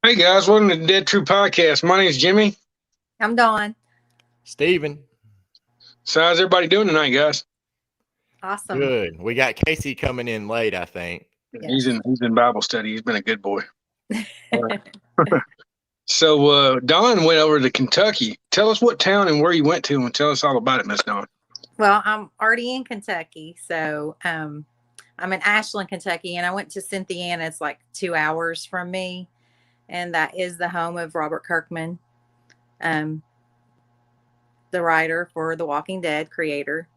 Hey guys, welcome to the Dead True Podcast. My name's Jimmy. I'm Dawn. Steven. So how's everybody doing tonight, guys? Awesome. Good. We got Casey coming in late, I think. Yes. He's in Bible study. He's been a good boy. So Dawn went over to Kentucky. Tell us what town and where you went to, and tell us all about it, Miss Dawn. Well, I'm already in Kentucky, so I'm in Ashland, Kentucky, and I went to Cynthiana. It's like 2 hours from me, and that is the home of Robert Kirkman, the writer for The Walking Dead, creator.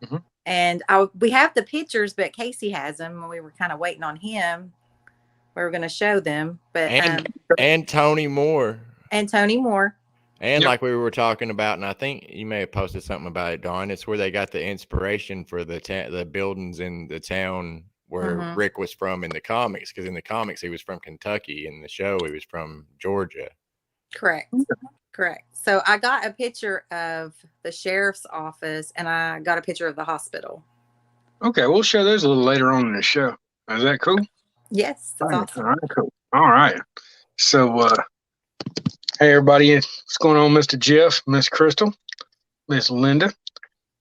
Mm-hmm. And we have the pictures, but Casey has them. We were kind of waiting on him. We were going to show them, but and Tony Moore. And Tony Moore. And like we were talking about, and I think you may have posted something about it, Dawn. It's where they got the inspiration for the buildings in the town where Rick was from in the comics. Because in the comics, he was from Kentucky. In the show, he was from Georgia. Correct. So I got a picture of the sheriff's office, and I got a picture of the hospital. Okay, we'll show those a little later on in the show. Is that cool? Yes, that's awesome. All right, cool. All right. So, hey, everybody. What's going on, Mr. Jeff, Miss Crystal, Miss Linda?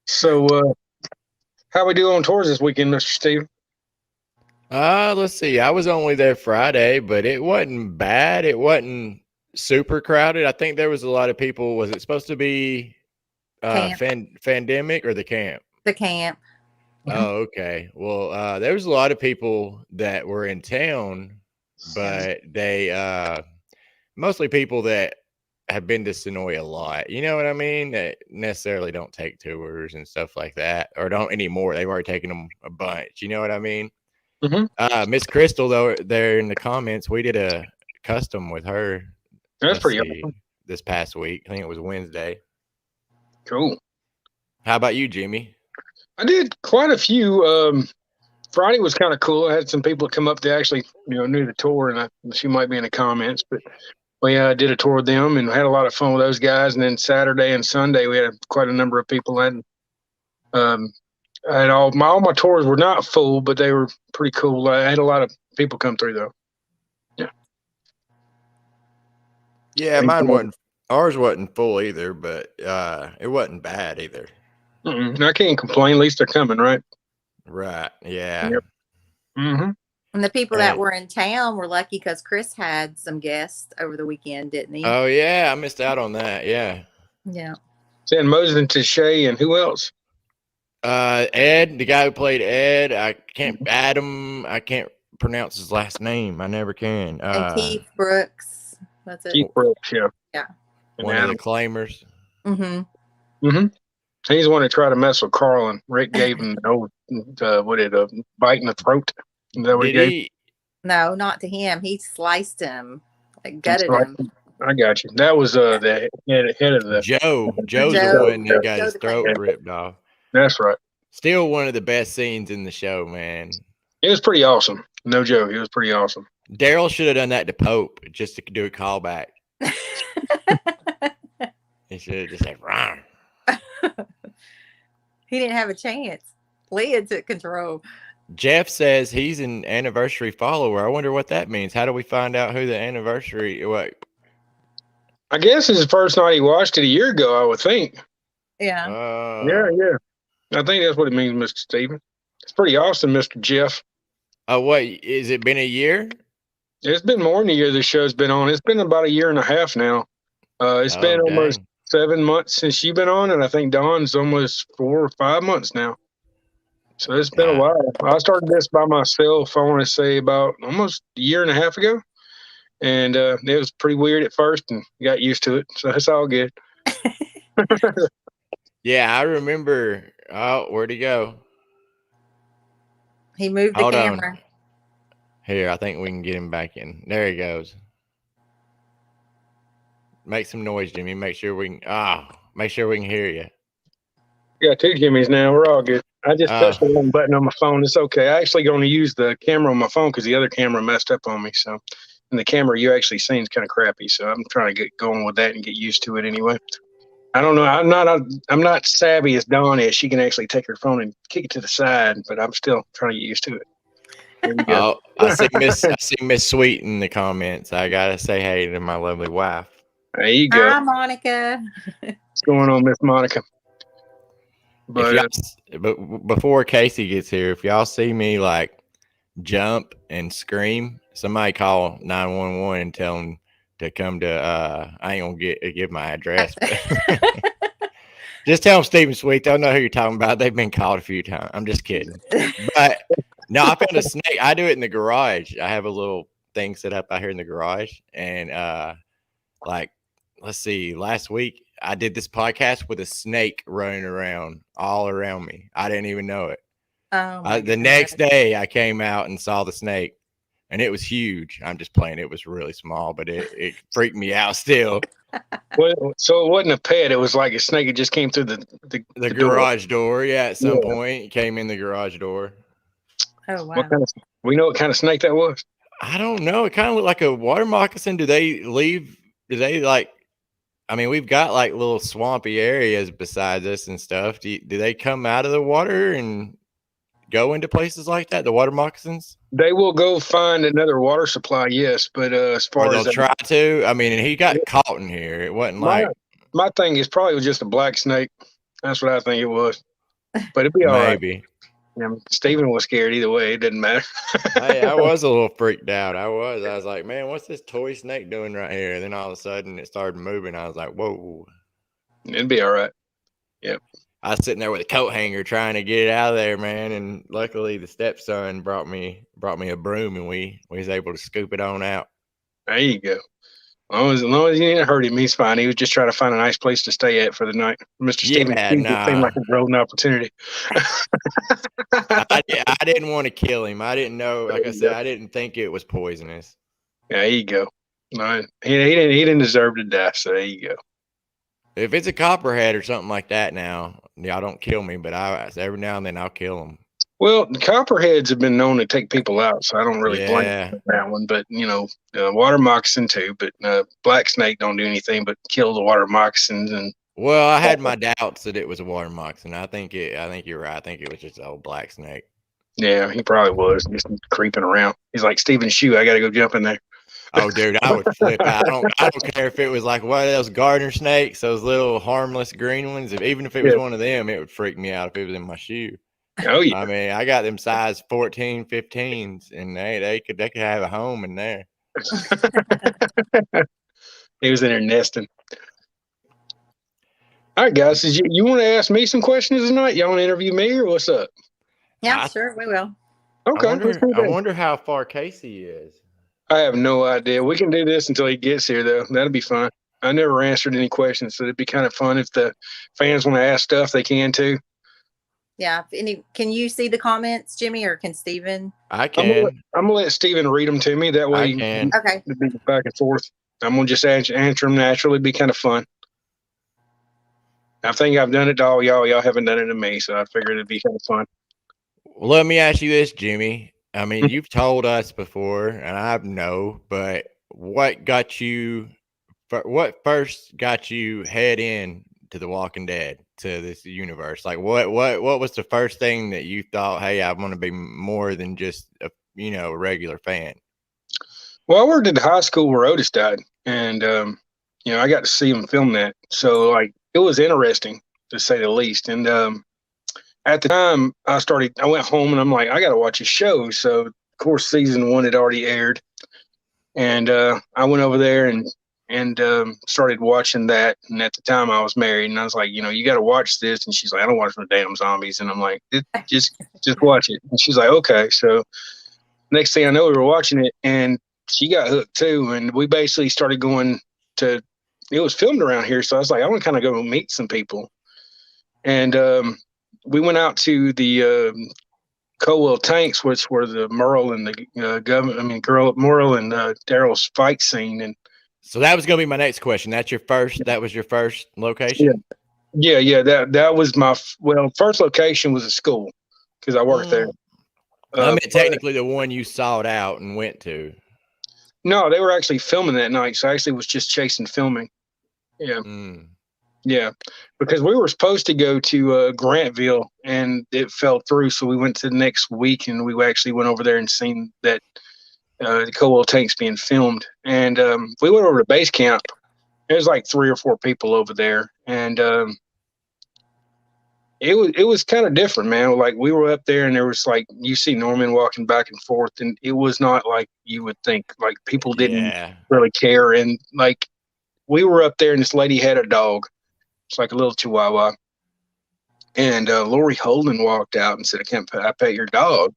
So, how we do on tours this weekend, Mr. Steve? Let's see. I was only there Friday, but it wasn't bad. It wasn't super crowded. I think there was a lot of people. Was it supposed to be Fandemic or the camp? The camp. Oh, okay. Well, there was a lot of people that were in town, but they mostly people that have been to Sonoy a lot. You know what I mean? That necessarily don't take tours and stuff like that, or don't anymore. They've already taken them a bunch. You know what I mean? Mm-hmm. Miss Crystal, though, there in the comments, we did a custom with her. That's pretty awesome. This past week. I think it was Wednesday. Cool. How about you, Jimmy? I did quite a few. Friday was kind of cool. I had some people come up that actually, knew the tour, and she might be in the comments, but we did a tour with them and had a lot of fun with those guys. And then Saturday and Sunday, we had quite a number of people. I had all my tours were not full, but they were pretty cool. I had a lot of people come through though. Yeah, ours wasn't full either, but it wasn't bad either. I can't complain. At least they're coming, right? Right. Yeah. Yep. Mm-hmm. And the people that were in town were lucky because Chris had some guests over the weekend, didn't he? Oh yeah, I missed out on that. Yeah. Yeah. Saying Moses and Tashay and who else? Ed, the guy who played Ed. I can't pronounce his last name. I never can. And Keith Brooks. That's it. Keith Brooks, yeah. Yeah. One of the claimers. Mm-hmm. He's the one that tried to mess with Carl, and Rick gave him the old, a bite in the throat. Is that what he gave? No, not to him. He sliced him, like gutted him. I got you. That was the head of the Joe. Joe's the one that got his throat ripped off. That's right. Still one of the best scenes in the show, man. It was pretty awesome. No joke. It was pretty awesome. Daryl should have done that to Pope just to do a callback. He should have just said, "Rah." He didn't have a chance. Leah took control. Jeff says he's an anniversary follower. I wonder what that means. How do we find out who the anniversary? What? I guess it's the first night he watched it a year ago, I would think. Yeah. Yeah. I think that's what it means, Mr. Steven. It's pretty awesome, Mr. Jeff. What? Is it been a year? It's been more than a year this show's been on. It's been about a year and a half now. It's been almost 7 months since you've been on, and I think Dawn's almost 4 or 5 months now. So it's been a while. I started this by myself, I want to say about almost a year and a half ago. And it was pretty weird at first and got used to it. So it's all good. Yeah, I remember. Oh, where'd he go? He moved the camera. On. Here, I think we can get him back in. There he goes. Make some noise, Jimmy. Make sure we can hear you. Yeah, 2 Jimmys now. We're all good. I just touched the wrong button on my phone. It's okay. I actually going to use the camera on my phone because the other camera messed up on me. So, and the camera you actually seen is kind of crappy. So I'm trying to get going with that and get used to it anyway. I don't know. I'm not savvy as Dawn is. She can actually take her phone and kick it to the side, but I'm still trying to get used to it. There you go. I see Miss Sweet in the comments. I gotta say hey to my lovely wife. There you go. Hi, Monica. What's going on, Miss Monica? But before Casey gets here, if y'all see me like jump and scream, somebody call 911 and tell them to come to. I ain't gonna give my address. Just tell them Stephen Sweet. They'll know who you're talking about. They've been called a few times. I'm just kidding. But no, I found a snake. I do it in the garage. I have a little thing set up out here in the garage, and like, let's see, last week I did this podcast with a snake running around all around me. I didn't even know it. The next day I came out and saw the snake, and it was huge. I'm just playing. It was really small, but it freaked me out still. Well, so it wasn't a pet. It was like a snake. It just came through the garage door. Yeah, at some point it came in the garage door. Oh, wow. We know what kind of snake that was? I don't know. It kind of looked like a water moccasin. Do they like, I mean, we've got like little swampy areas besides us and stuff. Do they come out of the water and go into places like that? The water moccasins? They will go find another water supply, yes. But as far as they'll try to, I mean, and he got caught in here. It wasn't my thing is probably just a black snake. That's what I think it was. But it'd be all right. Maybe. Yeah, Stephen was scared either way. It didn't matter. Hey, I was a little freaked out. I was like, man, what's this toy snake doing right here? And then all of a sudden it started moving. I was like, whoa. It'd be all right. Yep. I was sitting there with a coat hanger trying to get it out of there, man. And luckily the stepson brought me a broom, and we was able to scoop it on out. There you go. As long as you didn't hurt him, he's fine. He was just trying to find a nice place to stay at for the night. Mr. Stephen seemed like a golden opportunity. I didn't want to kill him. I didn't know. Like I said, I didn't think it was poisonous. Yeah, there you go. No, he didn't deserve to die. So there you go. If it's a copperhead or something like that, now y'all don't kill me, but every now and then I'll kill them. Well, the copperheads have been known to take people out, so I don't really blame that one. But water moccasin too. But black snake don't do anything but kill the water moccasins. And well, I had my doubts that it was a water moccasin. I think you're right. I think it was just an old black snake. Yeah, he probably was just creeping around. He's like Stephen's shoe. I got to go jump in there. Oh, dude, I would flip out. I don't care if it was like one of those gardener snakes, those little harmless green ones. Even if it was one of them, it would freak me out if it was in my shoe. Oh yeah. I mean, I got them size 14, 15s, and they could have a home in there. He was in there nesting. All right, guys, you want to ask me some questions tonight? Y'all want to interview me, or what's up? Yeah, sure, we will. Okay. I wonder how far Casey is. I have no idea. We can do this until he gets here, though. That'll be fun. I never answered any questions, so it'd be kind of fun if the fans want to ask stuff, they can too. Yeah. Can you see the comments, Jimmy, or can Stephen? I can. I'm gonna let Stephen read them to me. That way, I can. Okay. It'd be back and forth. I'm gonna just answer them naturally. It'd be kind of fun. I think I've done it to all y'all. Y'all haven't done it to me, so I figured it'd be kind of fun. Well, let me ask you this, Jimmy. I mean, you've told us before, and I know, but what first got you head in to The Walking Dead, to this universe? Like, what was the first thing that you thought, hey, I want to be more than just a regular fan? Well, I worked at the high school where Otis died, and I got to see him film that, so like it was interesting to say the least. And at the time, I went home and I'm like, I got to watch a show. So, of course, season 1 had already aired. And I went over there and started watching that. And at the time, I was married. And I was like, you got to watch this. And she's like, I don't watch no damn zombies. And I'm like, just watch it. And she's like, okay. So, next thing I know, we were watching it. And she got hooked, too. And we basically started going to – it was filmed around here. So, I was like, I want to kind of go meet some people. And we went out to the Colwell tanks, which were the Merle and the Merle and Daryl's fight scene. And So that was going to be my next question. That was your first location? Yeah. That was my first location was a school because I worked there. I meant technically the one you sought out and went to. No, they were actually filming that night, so I actually was just chasing filming. Yeah. Yeah, because we were supposed to go to Grantville, and it fell through, so we went to the next week, and we actually went over there and seen that the coal tanks being filmed. And we went over to base camp. There's like 3 or 4 people over there, and it was kind of different, man. Like we were up there, and there was like you see Norman walking back and forth, and it was not like you would think. Like people didn't really care, and like we were up there, and this lady had a dog. It's like a little chihuahua. And Lori Holden walked out and said, I pet your dog.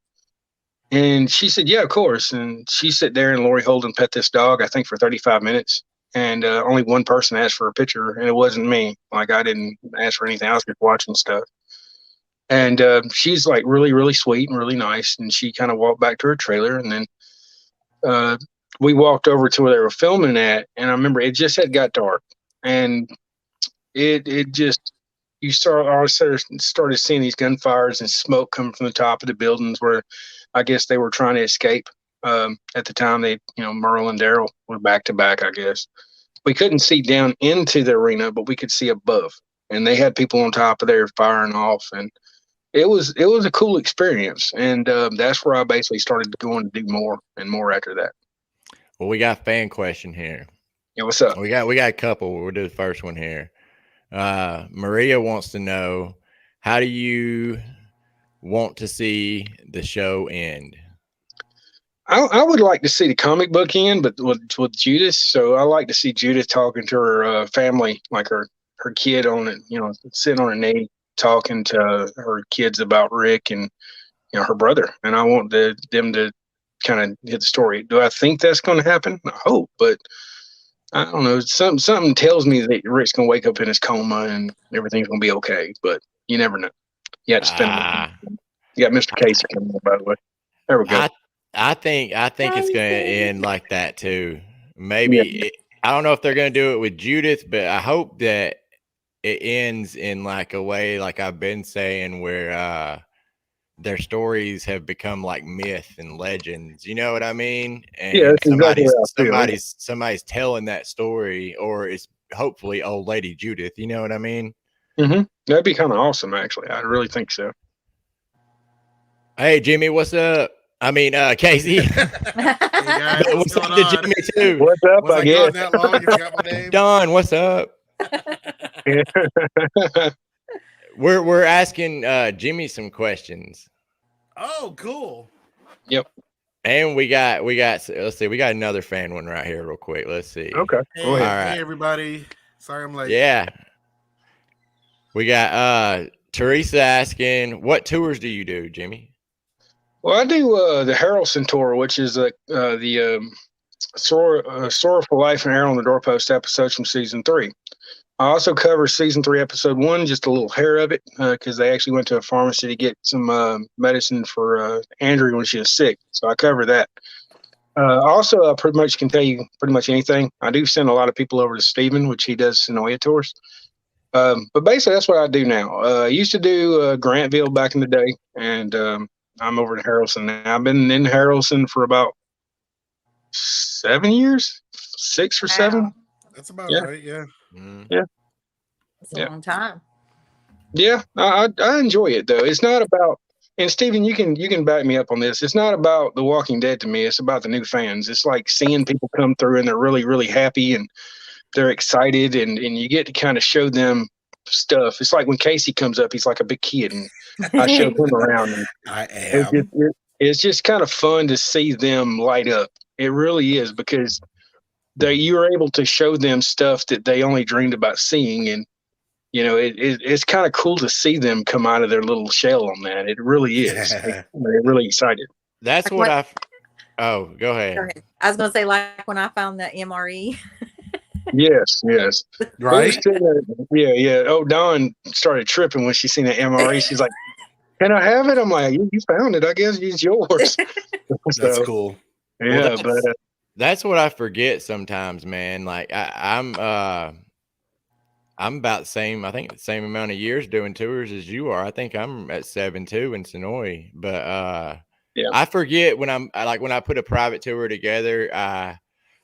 And she said, yeah, of course. And she sat there and Lori Holden pet this dog, I think for 35 minutes. And only one person asked for a picture, and it wasn't me. Like I didn't ask for anything. I was just watching stuff. And she's like really, really sweet and really nice. And she kind of walked back to her trailer. And then we walked over to where they were filming at. And I remember it just had got dark. And it just, you started seeing these gunfires and smoke coming from the top of the buildings where I guess they were trying to escape. At the time, Merle and Daryl were back to back, I guess. We couldn't see down into the arena, but we could see above, and they had people on top of there firing off, and it was a cool experience. And that's where I basically started going to do more and more after that. Well, we got a fan question here. Yeah, what's up? We got a couple. We'll do the first one here. Maria wants to know, how do you want to see the show end? I would like to see the comic book end, but with Judith. So I like to see Judith talking to her family, like her kid on it, sitting on her knee, talking to her kids about Rick and her brother. And I want them to kind of hit the story. Do I think that's going to happen? I hope, but I don't know. Something tells me that Rick's gonna wake up in his coma and everything's gonna be okay, but you never know. You got to spend. You got Mr. Casey coming up, by the way. There we go. I think it's gonna end like that too. Maybe I don't know if they're gonna do it with Judith, but I hope that it ends in like a way, like I've been saying, where their stories have become like myth and legends. You know what I mean? And somebody's telling that story, or it's hopefully old lady Judith. You know what I mean? Mm-hmm. That'd be kind of awesome, actually. I really think so. Hey, Jimmy, what's up? I mean, Casey. Hey guys, what's going on? Jimmy too. What's up? I guess. That long? You forgot my name? Don, what's up? We're asking Jimmy some questions. Oh, cool. Yep. And we got let's see, we got another fan one right here real quick. Let's see. Okay. Hey, all right. Hey everybody. Sorry I'm late. Yeah. We got Teresa asking, what tours do you do, Jimmy? Well, I do the Harrelson tour, which is the Sorrowful Life and Arrow on the Doorpost episodes from season 3. I also cover season 3, episode 1, just a little hair of it, because they actually went to a pharmacy to get some medicine for Andrea when she was sick. So I cover that. Also, I pretty much can tell you pretty much anything. I do send a lot of people over to Steven, which he does Sonoya tours. But basically, that's what I do now. I used to do Grantville back in the day, and I'm over in Harrelson now. I've been in Harrelson for about 7 years, 6 or 7. That's about right. Yeah. Yeah. It's a long time. Yeah, I enjoy it though. It's not about, and Steven, you can back me up on this. It's not about The Walking Dead to me. It's about the new fans. It's like seeing people come through and they're really, really happy and they're excited, and you get to kind of show them stuff. It's like when Casey comes up, he's like a big kid, and I show him around. And I am. It's just kind of fun to see them light up. It really is, because you're able to show them stuff that they only dreamed about seeing, and it's kind of cool to see them come out of their little shell on that. It really is. They're really excited. That's like what Oh, go ahead. I was going to say, like when I found the MRE. Yes. Right? Yeah. Oh, Dawn started tripping when she seen the MRE. She's like, "Can I have it?" I'm like, "You found it. I guess it's yours." That's cool. Yeah, well, That's what I forget sometimes, man. Like I'm about the same, I think the same amount of years doing tours as you are. I think I'm at 7 too in Sonoy. But I forget when when I put a private tour together, I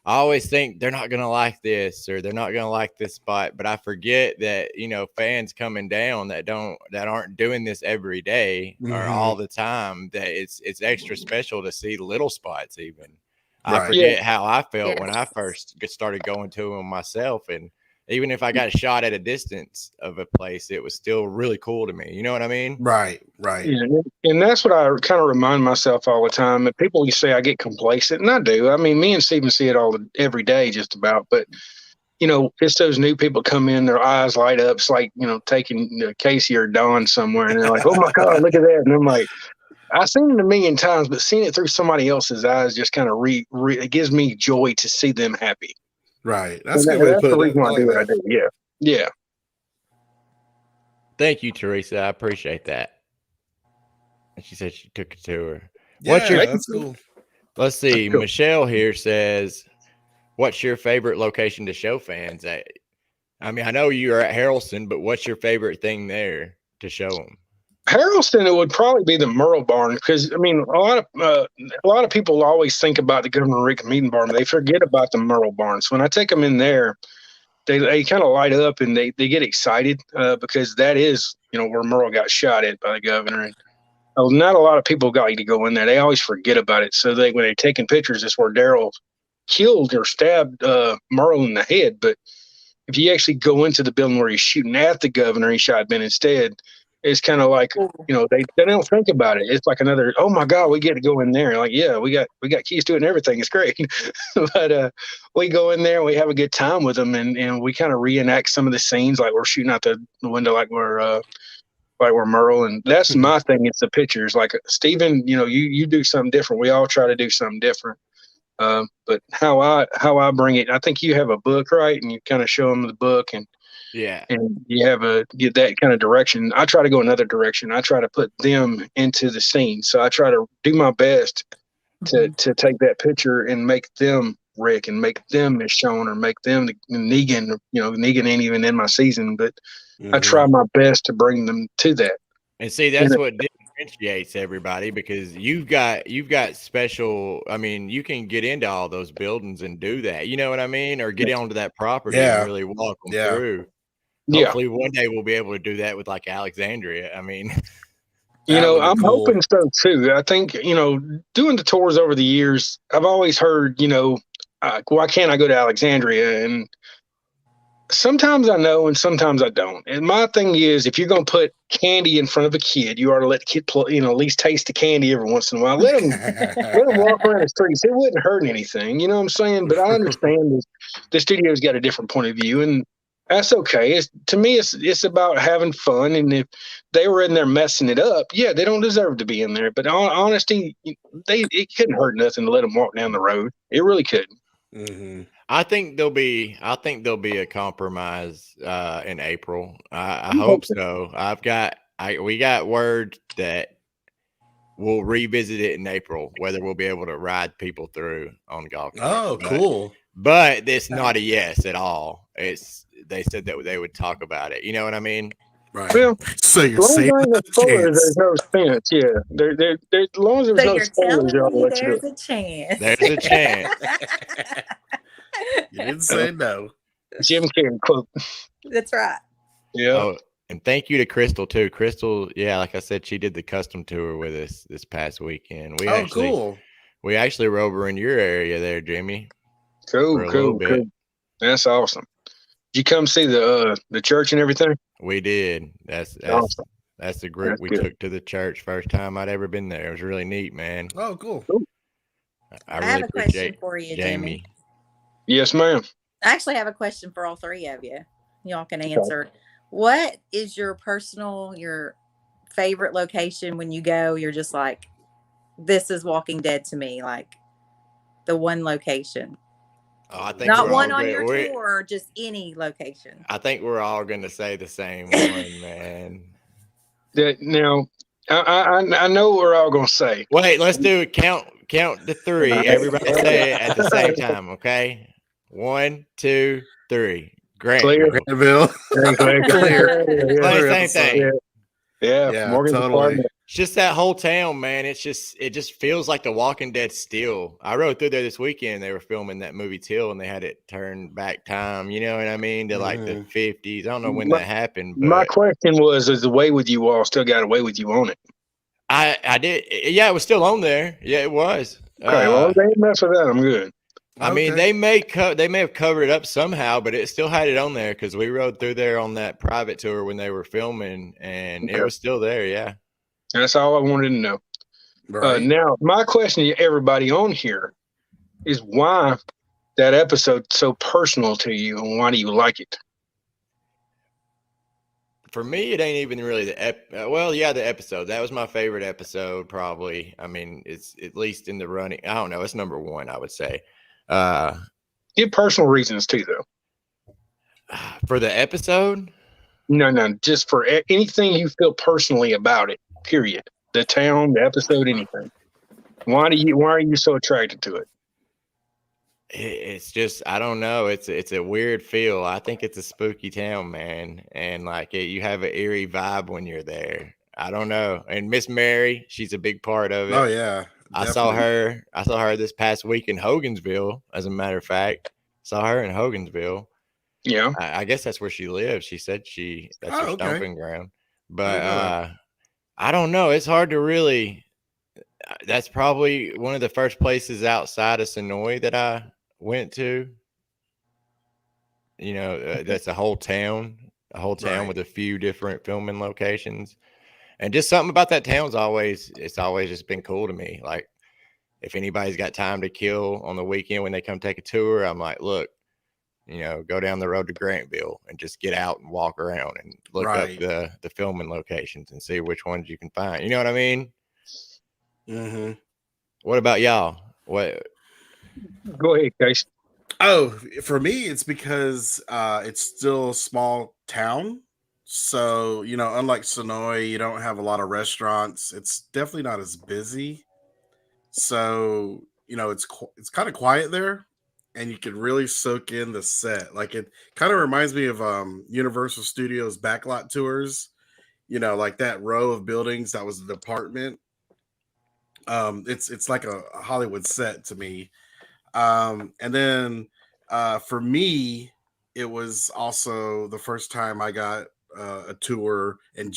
always think they're not gonna like this or they're not gonna like this spot. But I forget that, fans coming down that aren't doing this every day or all the time, that it's extra special to see little spots even. I forget how I felt when I first started going to them myself. And even if I got a shot at a distance of a place, it was still really cool to me. You know what I mean? Right. Yeah, and that's what I kind of remind myself all the time. And people you say I get complacent, and I do. I mean, me and Steven see it every day just about. But, it's those new people come in, their eyes light up. It's like, taking Casey or Don somewhere, and they're like, oh, my God, look at that. And I'm like, I've seen it a million times, but seeing it through somebody else's eyes just kind of it gives me joy to see them happy. Right. That's a good way to put it. That's the reason why I do what I do. Yeah. Yeah. Thank you, Teresa. I appreciate that. And she said she took a tour. Yeah, that's cool. Let's see. Cool. Michelle here says, what's your favorite location to show fans at? I mean, I know you're at Harrelson, but what's your favorite thing there to show them? Harrelson, it would probably be the Merle Barn, because I mean, a lot of people always think about the Governor Rick Meeting Barn, but they forget about the Merle Barns. When I take them in there, they kind of light up and they get excited because that is where Merle got shot at by the governor. And not a lot of people got to go in there. They always forget about it. So when they're taking pictures, it's where Daryl killed or stabbed Merle in the head. But if you actually go into the building where he's shooting at the governor, he shot Ben instead. It's kind of like, they don't think about it. It's like another, oh my God, we get to go in there. Like, yeah, we got keys to it and everything. It's great. But we go in there and we have a good time with them, and we kind of reenact some of the scenes, like we're shooting out the window, like we're Merle. And that's my thing. It's the pictures. Like Steven, you do something different. We all try to do something different. But how I bring it, I think you have a book, right? And you kind of show them the book, and you get that kind of direction. I try to go another direction. I try to put them into the scene. So I try to do my best to take that picture and make them Rick and make them Michonne or make them Negan. Negan ain't even in my season, but I try my best to bring them to that. And see, that's what differentiates everybody, because you've got special. I mean, you can get into all those buildings and do that. You know what I mean? Or get onto that property and really walk them through. Hopefully one day we'll be able to do that with like Alexandria. I mean, I'm hoping so too. I think, doing the tours over the years, I've always heard, why can't I go to Alexandria? And sometimes I know and sometimes I don't. And my thing is, if you're going to put candy in front of a kid, you ought to let the kid play, at least taste the candy every once in a while. Let them walk around the streets. It wouldn't hurt anything. You know what I'm saying? But I understand the studio's got a different point of view, and that's okay. To me, it's about having fun. And if they were in there messing it up, they don't deserve to be in there. But honesty, it couldn't hurt nothing to let them walk down the road. It really couldn't. Mm-hmm. I think there'll be a compromise in April. I hope so. We got word that we'll revisit it in April, whether we'll be able to ride people through on golf carts. Oh, cool. But it's not a yes at all. They said that they would talk about it. You know what I mean? Right. Well, so you're saying there's no chance. Yeah. As long as there's no spoilers, there's a chance. There's a chance. You didn't say no. Jim Carrey quote. That's right. Yeah. Oh, and thank you to Crystal too. Crystal, like I said, she did the custom tour with us this past weekend. Cool. We actually were over in your area there, Jimmy. Cool. That's awesome. Did you come see the church and everything? We did. That's awesome. That's the group we took to the church. First time I'd ever been there. It was really neat, man. Oh, cool. I really have a question for you, Jamie. Yes, ma'am. I actually have a question for all three of you. Y'all can answer. Okay. What is your favorite location when you go? You're just like, this is Walking Dead to me, like the one location. Oh, I think not one on your tour, just any location. I think we're all going to say the same one, man. Now, I know what we're all going to say. Wait, let's do it. count to 3. Everybody say it at the same time, okay? 1, 2, 3. Clear. Grantville. Clear. Clear. Same thing. Yeah, Morgan's totally. apartment. It's just that whole town, man. It just feels like The Walking Dead still. I rode through there this weekend. They were filming that movie Till, and they had it turned back time. You know what I mean? To like the 50s. I don't know when that happened. But my question was, is the Way With You all still got Away With You on it? I did. Yeah, it was still on there. Yeah, it was. Okay, well, they didn't mess with that. I'm good. I mean, they may have covered it up somehow, but it still had it on there because we rode through there on that private tour when they were filming, and it was still there. Yeah, that's all I wanted to know. Right. Now, my question to everybody on here is why that episode's so personal to you, and why do you like it? For me, it ain't even really the episode. That was my favorite episode, probably. I mean, it's at least in the running. I don't know. It's number 1, I would say. Give personal reasons too, though. For the episode? No, just for anything you feel personally about it. Period. The town, the episode, anything. Why are you so attracted to it? It's just, I don't know. It's a weird feel. I think it's a spooky town, man, and like you have an eerie vibe when you're there. I don't know. And Miss Mary, she's a big part of it. Oh yeah. Definitely. I saw her this past week in Hogansville, as a matter of fact. Saw her in Hogansville. Yeah. I guess that's where she lives. She said that's her stomping ground. But I don't know. It's hard to really. That's probably one of the first places outside of Sonoy that I went to. You know, that's a whole town with a few different filming locations. And just something about that town's always just been cool to me. Like, if anybody's got time to kill on the weekend when they come take a tour, I'm like, look, you know, go down the road to Grantville and just get out and walk around and look up the filming locations and see which ones you can find. You know what I mean? Mm-hmm. What about y'all? What? Go ahead, Case. Oh, for me, it's because it's still a small town. So, you know, unlike Sonoy, you don't have a lot of restaurants. It's definitely not as busy. So, you know, it's kind of quiet there, and you can really soak in the set. Like, it kind of reminds me of Universal Studios backlot tours. You know, like that row of buildings that was the department. It's like a Hollywood set to me. And then for me, it was also the first time I got a tour, and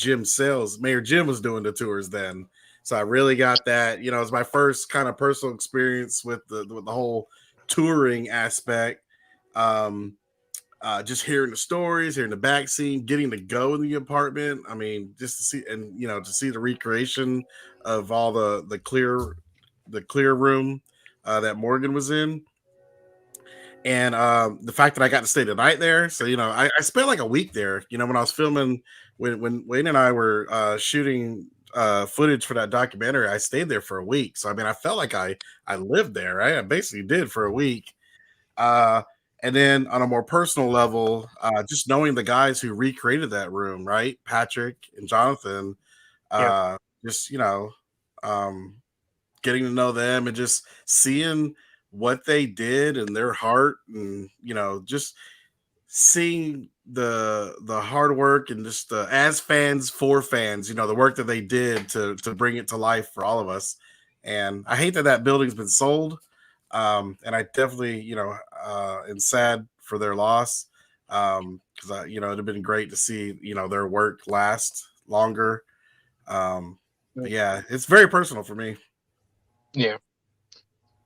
Mayor Jim was doing the tours then. So I really got that. You know, it was my first kind of personal experience with the whole touring aspect. Just hearing the stories, hearing the back scene, getting to go in the apartment. I mean, just to see, and you know, to see the recreation of all the clear room that Morgan was in. And the fact that I got to stay the night there. So, you know, I spent like a week there, you know, when I was filming, when Wayne and I were shooting footage for that documentary, I stayed there for a week. So, I mean, I felt like I lived there, right? I basically did for a week. And then on a more personal level, just knowing the guys who recreated that room, right? Patrick and Jonathan, just, you know, getting to know them and just seeing what they did and their heart, and you know, just seeing the hard work and just as fans for fans, you know, the work that they did to bring it to life for all of us. And I hate that building's been sold, and I definitely, you know, am sad for their loss, because you know, it'd have been great to see, you know, their work last longer. Yeah, it's very personal for me. Yeah.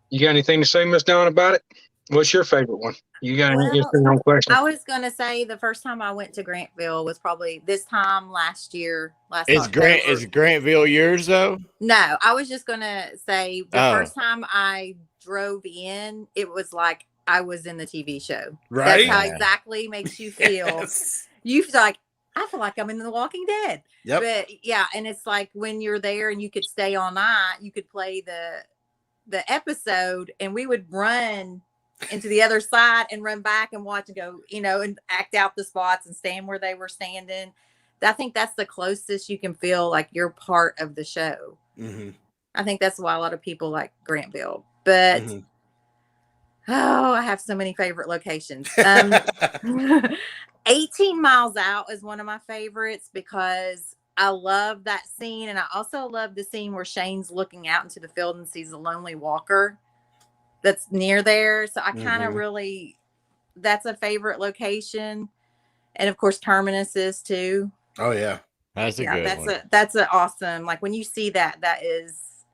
You got anything to say, Miss Dawn, about it? What's your favorite one? You got any interesting question? I was going to say the first time I went to Grantville was probably this time last year. Is Grantville yours though? No, I was just going to say the first time I drove in, it was like I was in the TV show. Right. That's how exactly makes you feel. Yes. You feel like, I feel like I'm in The Walking Dead. Yep. But yeah, and it's like when you're there and you could stay all night, you could play the episode, and we would run into the other side and run back and watch and go, you know, and act out the spots and stand where they were standing. I think that's the closest you can feel like you're part of the show. Mm-hmm. I think that's why a lot of people like Grantville. But I have so many favorite locations. 18 Miles Out is one of my favorites because I love that scene. And I also love the scene where Shane's looking out into the field and sees a lonely walker that's near there. So I kind of really, that's a favorite location. And of course, Terminus is too. Oh yeah. That's a good one. That's an awesome, like when you see that, that is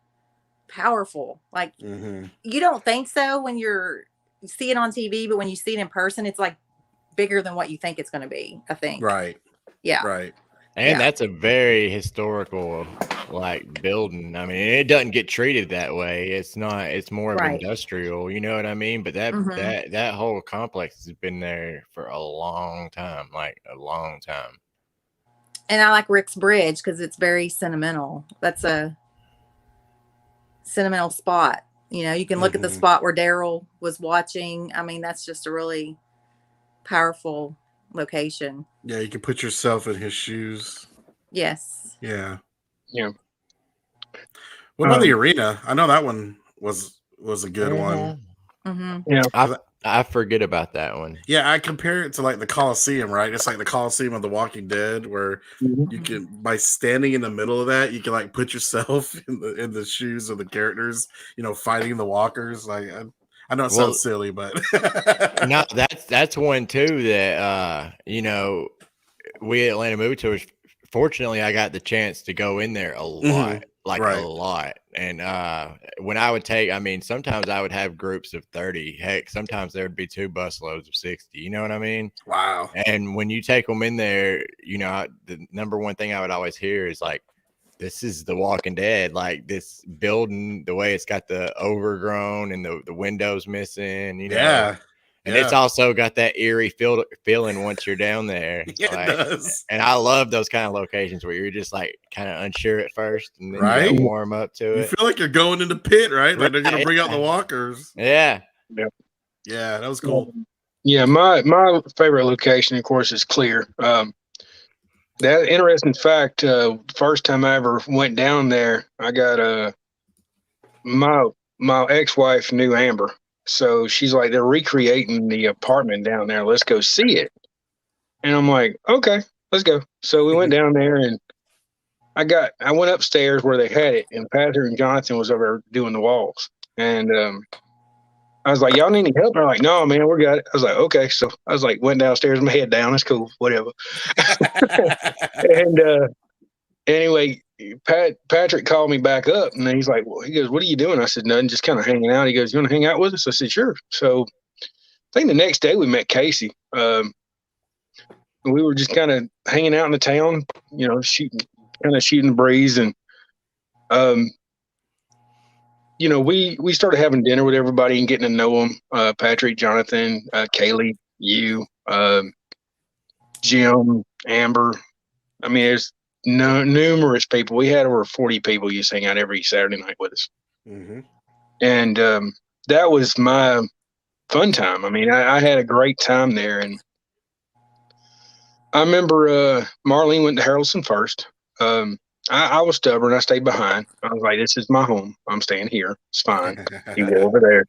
powerful. Like you don't think so when you see it on TV, but when you see it in person, it's like bigger than what you think it's going to be, I think. Right. Yeah. Right. And that's a very historical like building. I mean, it doesn't get treated that way. It's not, it's more of industrial, you know what I mean? But that whole complex has been there for a long time, like a long time. And I like Rick's Bridge because it's very sentimental. That's a sentimental spot. You know, you can look at the spot where Daryl was watching. I mean, that's just a really powerful location. Yeah, you can put yourself in his shoes. Yes. Yeah. Yeah. What about the arena? I know that one was a good one. Yeah. I forget about that one. Yeah, I compare it to like the Coliseum, right? It's like the Coliseum of The Walking Dead, where you can, by standing in the middle of that, you can like put yourself in the shoes of the characters, you know, fighting the walkers. Like I know it sounds silly, but no, that's one too that you know, we at Atlanta Movie Tours. Fortunately, I got the chance to go in there a lot, a lot. And when I would take, I mean, sometimes I would have groups of 30. Heck, sometimes there would be 2 busloads of 60. You know what I mean? Wow. And when you take them in there, you know, the number one thing I would always hear is like, this is The Walking Dead. Like this building, the way it's got the overgrown and the windows missing, you know. Yeah. And it's also got that eerie feeling once you're down there. Yeah, it does. And I love those kind of locations where you're just like kind of unsure at first and then you gotta warm up to it. You feel like you're going in the pit, right? Like they're going to bring out the walkers. Yeah. Yeah, that was cool. Yeah, my favorite location, of course, is Clear. That interesting fact, first time I ever went down there, I got my ex-wife knew Amber. So she's like, they're recreating the apartment down there. Let's go see it. And I'm like, okay, let's go. So we went down there and I went upstairs where they had it, and Patrick and Jonathan was over there doing the walls. And I was like, y'all need any help? And they're like, no, man, we got it. I was like, okay. So I was like, went downstairs, my head down. It's cool, whatever. And anyway, Patrick called me back up, and then he's like, well, he goes, what are you doing? I said, nothing, just kind of hanging out. He goes, you want to hang out with us? I said, sure. So I think the next day we met Casey. We were just kind of hanging out in the town, you know, shooting the breeze. And, you know, we started having dinner with everybody and getting to know them. Patrick, Jonathan, Kaylee, you, Jim, Amber. I mean, there's numerous people. We had over 40 people used to hang out every Saturday night with us. And that was my fun time. I mean, I had a great time there. And I remember Marlene went to Harrelson first. I was stubborn. I stayed behind. I was like, this is my home. I'm staying here. It's fine. You go over there.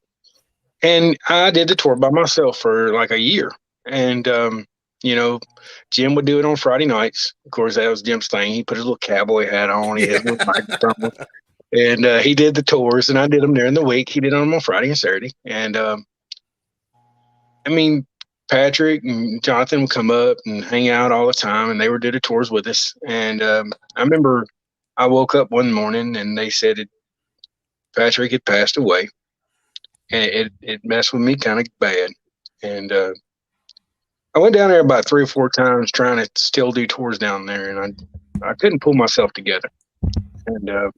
And I did the tour by myself for like a year. And, you know, Jim would do it on Friday nights. Of course, that was Jim's thing. He put his little cowboy hat on. He had a little microphone. And he did the tours, and I did them during the week. He did them on Friday and Saturday. And, I mean, Patrick and Jonathan would come up and hang out all the time, and they would do the tours with us. And I remember I woke up one morning, and they said Patrick had passed away. And it messed with me kind of bad. And I went down there about 3 or 4 times trying to still do tours down there, and I couldn't pull myself together. And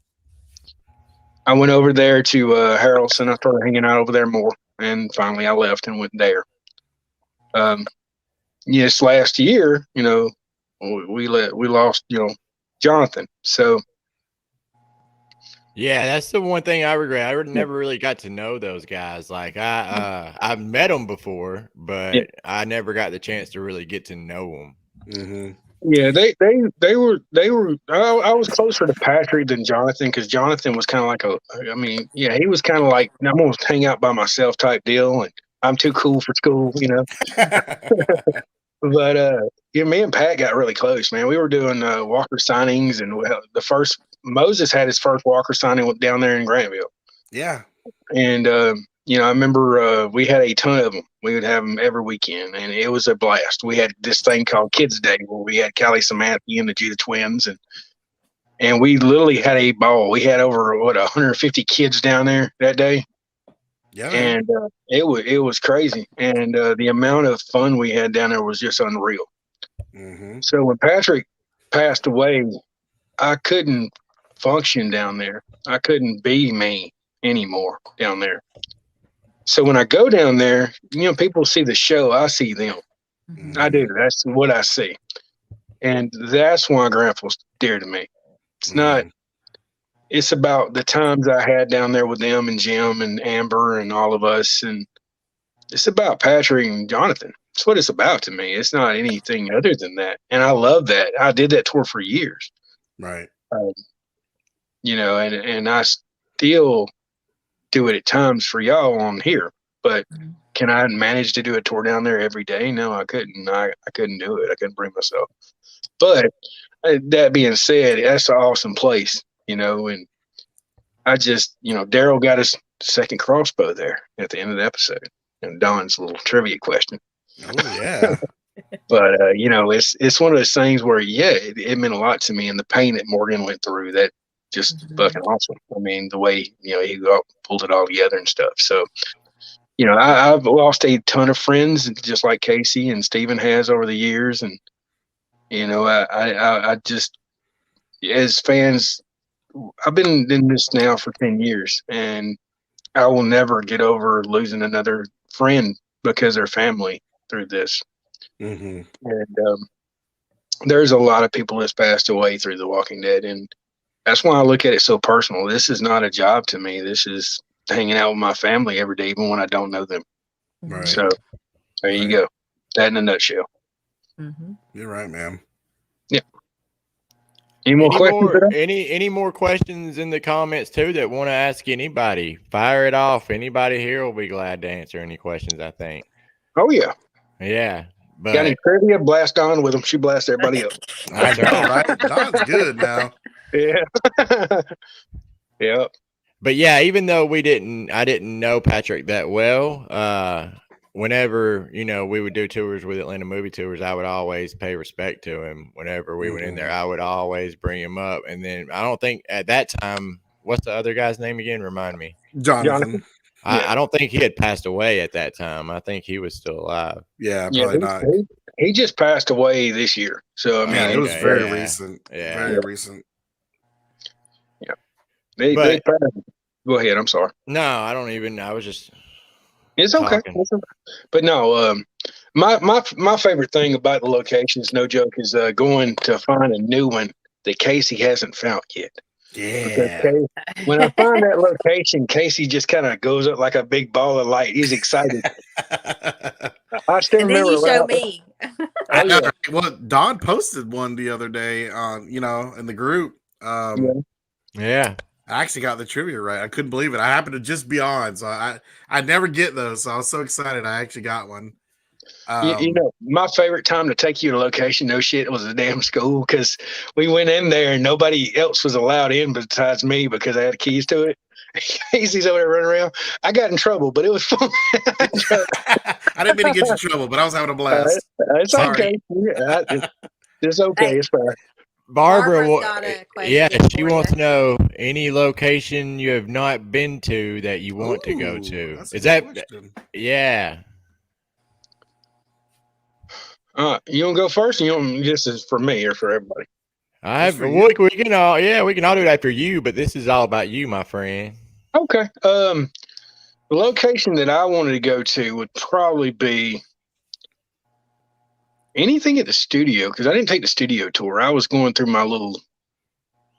I went over there to Harrelson. I started hanging out over there more, and finally I left and went there. Yes, last year, you know, we lost, you know, Jonathan. So yeah, that's the one thing I regret. I never really got to know those guys. Like I've met them before, but I never got the chance to really get to know them. Yeah, they were. I was closer to Patrick than Jonathan because Jonathan was kind of like he was kind of like I'm gonna hang out by myself type deal, and I'm too cool for school, But me and Pat got really close, man. We were doing Walker signings, and the first Moses had his first Walker signing down there in Grantville. Yeah, and I remember we had a ton of them. We would have them every weekend, and it was a blast. We had this thing called Kids Day where we had Callie Samantha and the Judah twins, and we literally had a ball. We had over 150 kids down there that day. Yeah, and it was crazy, and the amount of fun we had down there was just unreal. Mm-hmm. So when Patrick passed away, I couldn't function down there. I couldn't be me anymore down there. So when I go down there, people see the show, I see them. Mm-hmm. I do. That's what I see, and that's why Granville's dear to me. It's not. It's about the times I had down there with them and Jim and Amber and all of us. And it's about Patrick and Jonathan. It's what it's about to me. It's not anything other than that. And I love that. I did that tour for years. Right. And I still do it at times for y'all on here. But can I manage to do a tour down there every day? No, I couldn't. I couldn't do it. I couldn't bring myself. But that being said, that's an awesome place. And I just, Daryl got his second crossbow there at the end of the episode. And Don's little trivia question. Oh, yeah. But, it's one of those things where, it meant a lot to me. And the pain that Morgan went through, that just fucking awesome. I mean, the way, he pulled it all together and stuff. So, I've lost a ton of friends, just like Casey and Steven has over the years. And, I just, as fans, I've been in this now for 10 years, and I will never get over losing another friend because they're family through this. Mm-hmm. And there's a lot of people that's passed away through The Walking Dead, and that's why I look at it so personal. This is not a job to me. This is hanging out with my family every day, even when I don't know them. Right. So there you go. That in a nutshell. Mm-hmm. You're right, man. Yeah. Any more questions? Any more questions in the comments too that want to ask anybody? Fire it off. Anybody here will be glad to answer any questions, I think. Oh yeah. Yeah. But got any trivia? Blast on with them. She blasts everybody up. I know, right? Don's good now. Yeah. Yeah. But yeah, even though I didn't know Patrick that well, whenever, we would do tours with Atlanta Movie Tours, I would always pay respect to him. Whenever we went in there, I would always bring him up. And then I don't think at that time, what's the other guy's name again? Remind me. Jonathan. I don't think he had passed away at that time. I think he was still alive. Yeah, probably not. He just passed away this year. So, I mean, it was very recent. Yeah. Very recent. Yeah. They go ahead. I'm sorry. No, I was just. It's okay. But no, my favorite thing about the locations, no joke, is going to find a new one that Casey hasn't found yet. Yeah. When I find that location, Casey just kind of goes up like a big ball of light. He's excited. I still and remember. Then you show me. I know. Well, Don posted one the other day on, in the group. Yeah. I actually got the trivia right. I couldn't believe it. I happened to just be on, so I never get those. So I was so excited. I actually got one. My favorite time to take you to location, no shit, was the damn school, because we went in there and nobody else was allowed in besides me because I had keys to it. Casey's over there running around. I got in trouble, but it was fun. I didn't mean to get you in trouble, but I was having a blast. It's okay. It's okay. Hey. It's fine. Barbara, got a question she wants to know any location you have not been to that you want to go to. Is that question. Yeah? You want to go first? Or this is for me or for everybody? We can all do it after you, but this is all about you, my friend. Okay. The location that I wanted to go to would probably be anything at the studio, because I didn't take the studio tour. I was going through my little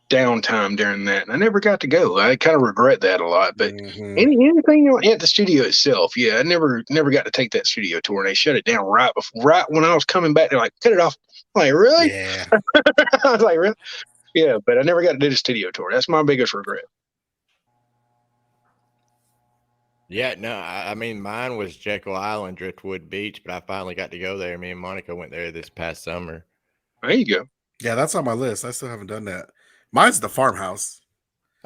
downtime during that, and I never got to go. I kind of regret that a lot. But anything at the studio itself, I never got to take that studio tour, and they shut it down right when I was coming back. They're like, cut it off. Like, really? Yeah. I was like, really? Yeah, but I never got to do the studio tour. That's my biggest regret. Yeah, no, I mean, mine was Jekyll Island, Driftwood Beach, but I finally got to go there. Me and Monica went there this past summer. There you go. Yeah, that's on my list. I still haven't done that. Mine's the farmhouse.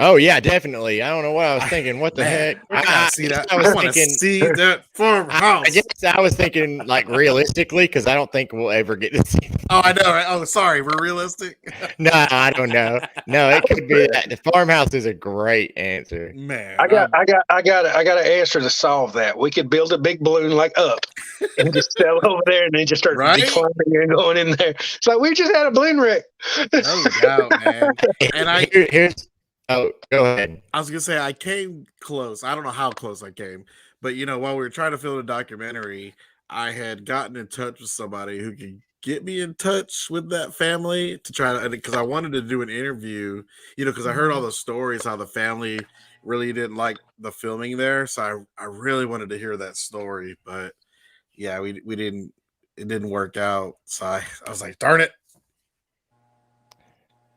Oh yeah, definitely. I don't know what I was thinking. What the Man, heck? I see that. I was want to thinking. see that farmhouse. I guess I was thinking like realistically because I don't think we'll ever get to see. Oh, I know. Right? Oh, sorry. We're realistic. No, I don't know. No, it could be that. The farmhouse is a great answer. Man, I got an answer to solve that. We could build a big balloon like Up and just sail over there and then just start declining and going in there. It's like we just had a balloon wreck. No doubt, man. And here's. Oh, go ahead. I was gonna say I came close. I don't know how close I came, but while we were trying to film a documentary, I had gotten in touch with somebody who could get me in touch with that family to try to, because I wanted to do an interview, because I heard all the stories how the family really didn't like the filming there, so I really wanted to hear that story, but yeah, we didn't. It didn't work out, so I was like, darn it.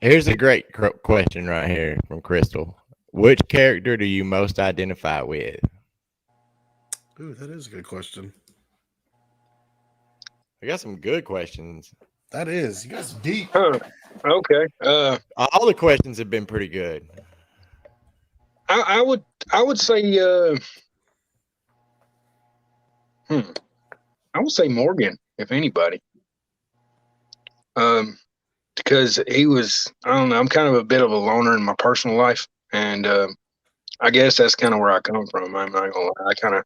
Here's a great question right here from Crystal. Which character do you most identify with? Ooh, that is a good question. I got some good questions. That is. You guys deep. Huh. Okay. All the questions have been pretty good. I would say I would say Morgan, if anybody. Because he was, I don't know, I'm kind of a bit of a loner in my personal life. And I guess that's kind of where I come from. I'm not going to lie.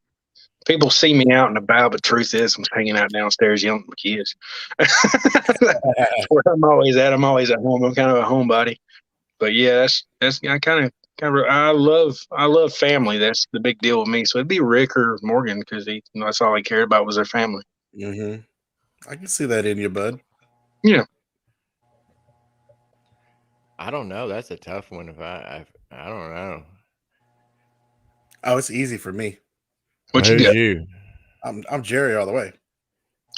People see me out and about, but truth is I'm hanging out downstairs yelling at my kids. That's where I'm always at. I'm always at home. I'm kind of a homebody. But yeah, that's I love family. That's the big deal with me. So it'd be Rick or Morgan because that's all he cared about was their family. Mm-hmm. I can see that in you, bud. Yeah. I don't know. That's a tough one. If I don't know. Oh, it's easy for me. What you got? You? I'm Jerry all the way.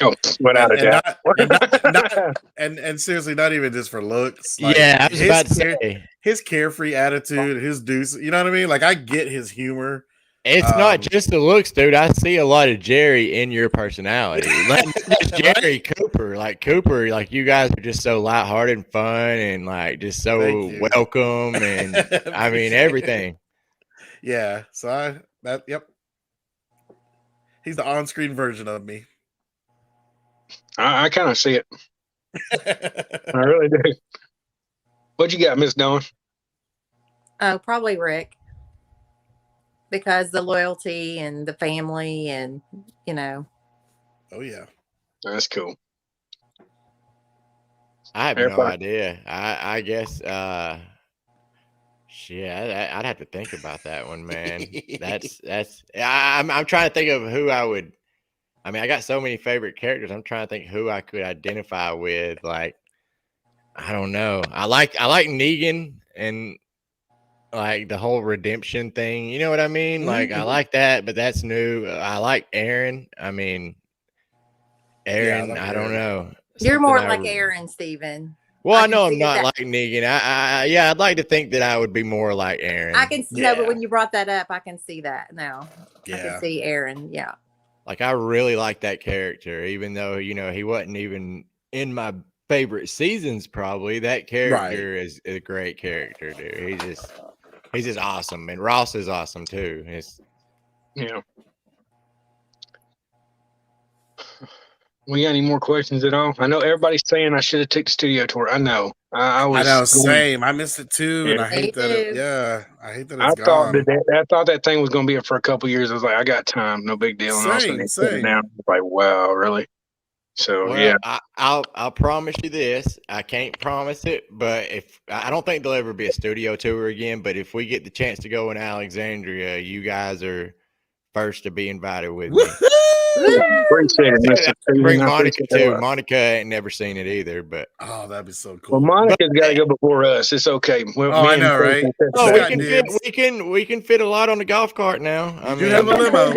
Oh, without a doubt. And seriously, not even just for looks. Like, yeah, I was about to say his carefree attitude, his deuce. You know what I mean? Like I get his humor. It's not just the looks, dude. I see a lot of Jerry in your personality. Like Jerry Cooper, like you guys are just so lighthearted and fun and like just so welcome and I mean everything. Yeah. So yep. He's the on-screen version of me. I kind of see it. I really do. What you got, Miss Dawn? Oh, probably Rick. Because the loyalty and the family and, Oh, yeah. That's cool. I have no idea. I guess, shit, I'd have to think about that one, man. I'm trying to think of who I would. I mean, I got so many favorite characters. I'm trying to think who I could identify with. Like, I don't know. I like Negan and like the whole redemption thing. You know what I mean? Like, I like that, but that's new. I like Aaron. I mean, Aaron. I don't know. You're more like Aaron, Steven. Well, I know I'm not like Negan. I'd like to think that I would be more like Aaron. I can see, no, but when you brought that up, I can see that now. Yeah. I can see Aaron. Yeah. Like I really like that character, even though he wasn't even in my favorite seasons. Probably that character is a great character, dude. He's just awesome, and Ross is awesome too. Yeah. We got any more questions at all? I know everybody's saying I should have took the studio tour. I know. I know. Same. I missed it too, and I hate that. I hate that it's gone. I thought that thing was going to be for a couple years. I was like, I got time, no big deal. And same. Now, like, wow, really? So yeah. I'll promise you this. I can't promise it, but I don't think there'll ever be a studio tour again. But if we get the chance to go in Alexandria, you guys are first to be invited with me. Appreciate it, Mr. Steven. Bring I Monica appreciate that a too. lot. Monica ain't never seen it either, but Oh, that'd be so Well, cool. Monica's got to go before us. It's okay. Well, Oh, me I and know, Faith right? can sit oh, back. we can fit a lot on the golf cart now. I You do mean, have a limo.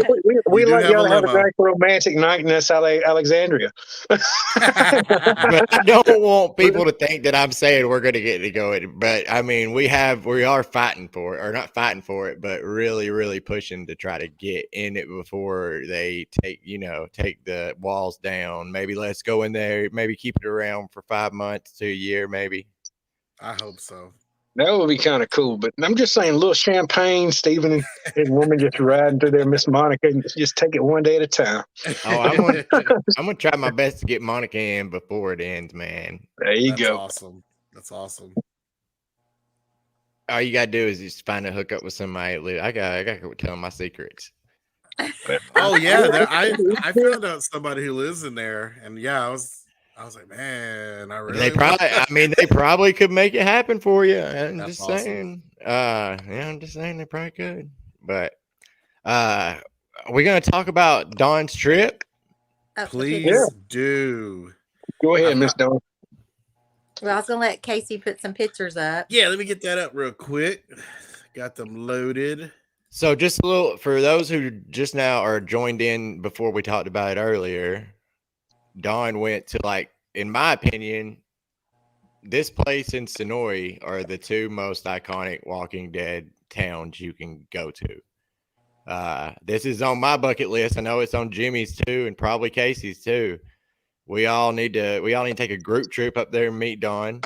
We You do like have y'all a to have a limo. nice romantic night in this Alexandria. but I don't want people to think that I'm saying we're going to get to go it. But I mean, we are fighting for it, or not fighting for it, but really, really pushing to try to get in it before they take the walls down. Maybe let's go in there, maybe keep it around for 5 months to a year, maybe. I hope so. That would be kind of cool. But I'm just saying, a little champagne, Stephen and his woman just riding through there, Miss Monica, and just take it one day at a time. Oh, I'm gonna try my best to get Monica in before it ends, man. There you That's go. awesome. That's awesome. All you gotta do is just find a hookup with somebody. I gotta go tell them my secrets. Oh yeah, I found out somebody who lives in there, and yeah, I was like, man, I really. They probably could make it happen for you. I'm That's just awesome. saying. I'm just saying they probably could. But we're gonna talk about Dawn's trip. Please do. Go ahead, Miss Dawn. Well, I was gonna let Casey put some pictures up. Yeah, let me get that up real quick. Got them loaded. So just a little for those who just now are joined in before we talked about it earlier. Dawn went to, like, in my opinion, this place in Sonoy are the two most iconic Walking Dead towns you can go to. This is on my bucket list. I know it's on Jimmy's too, and probably Casey's too. We all need to take a group trip up there and meet Dawn.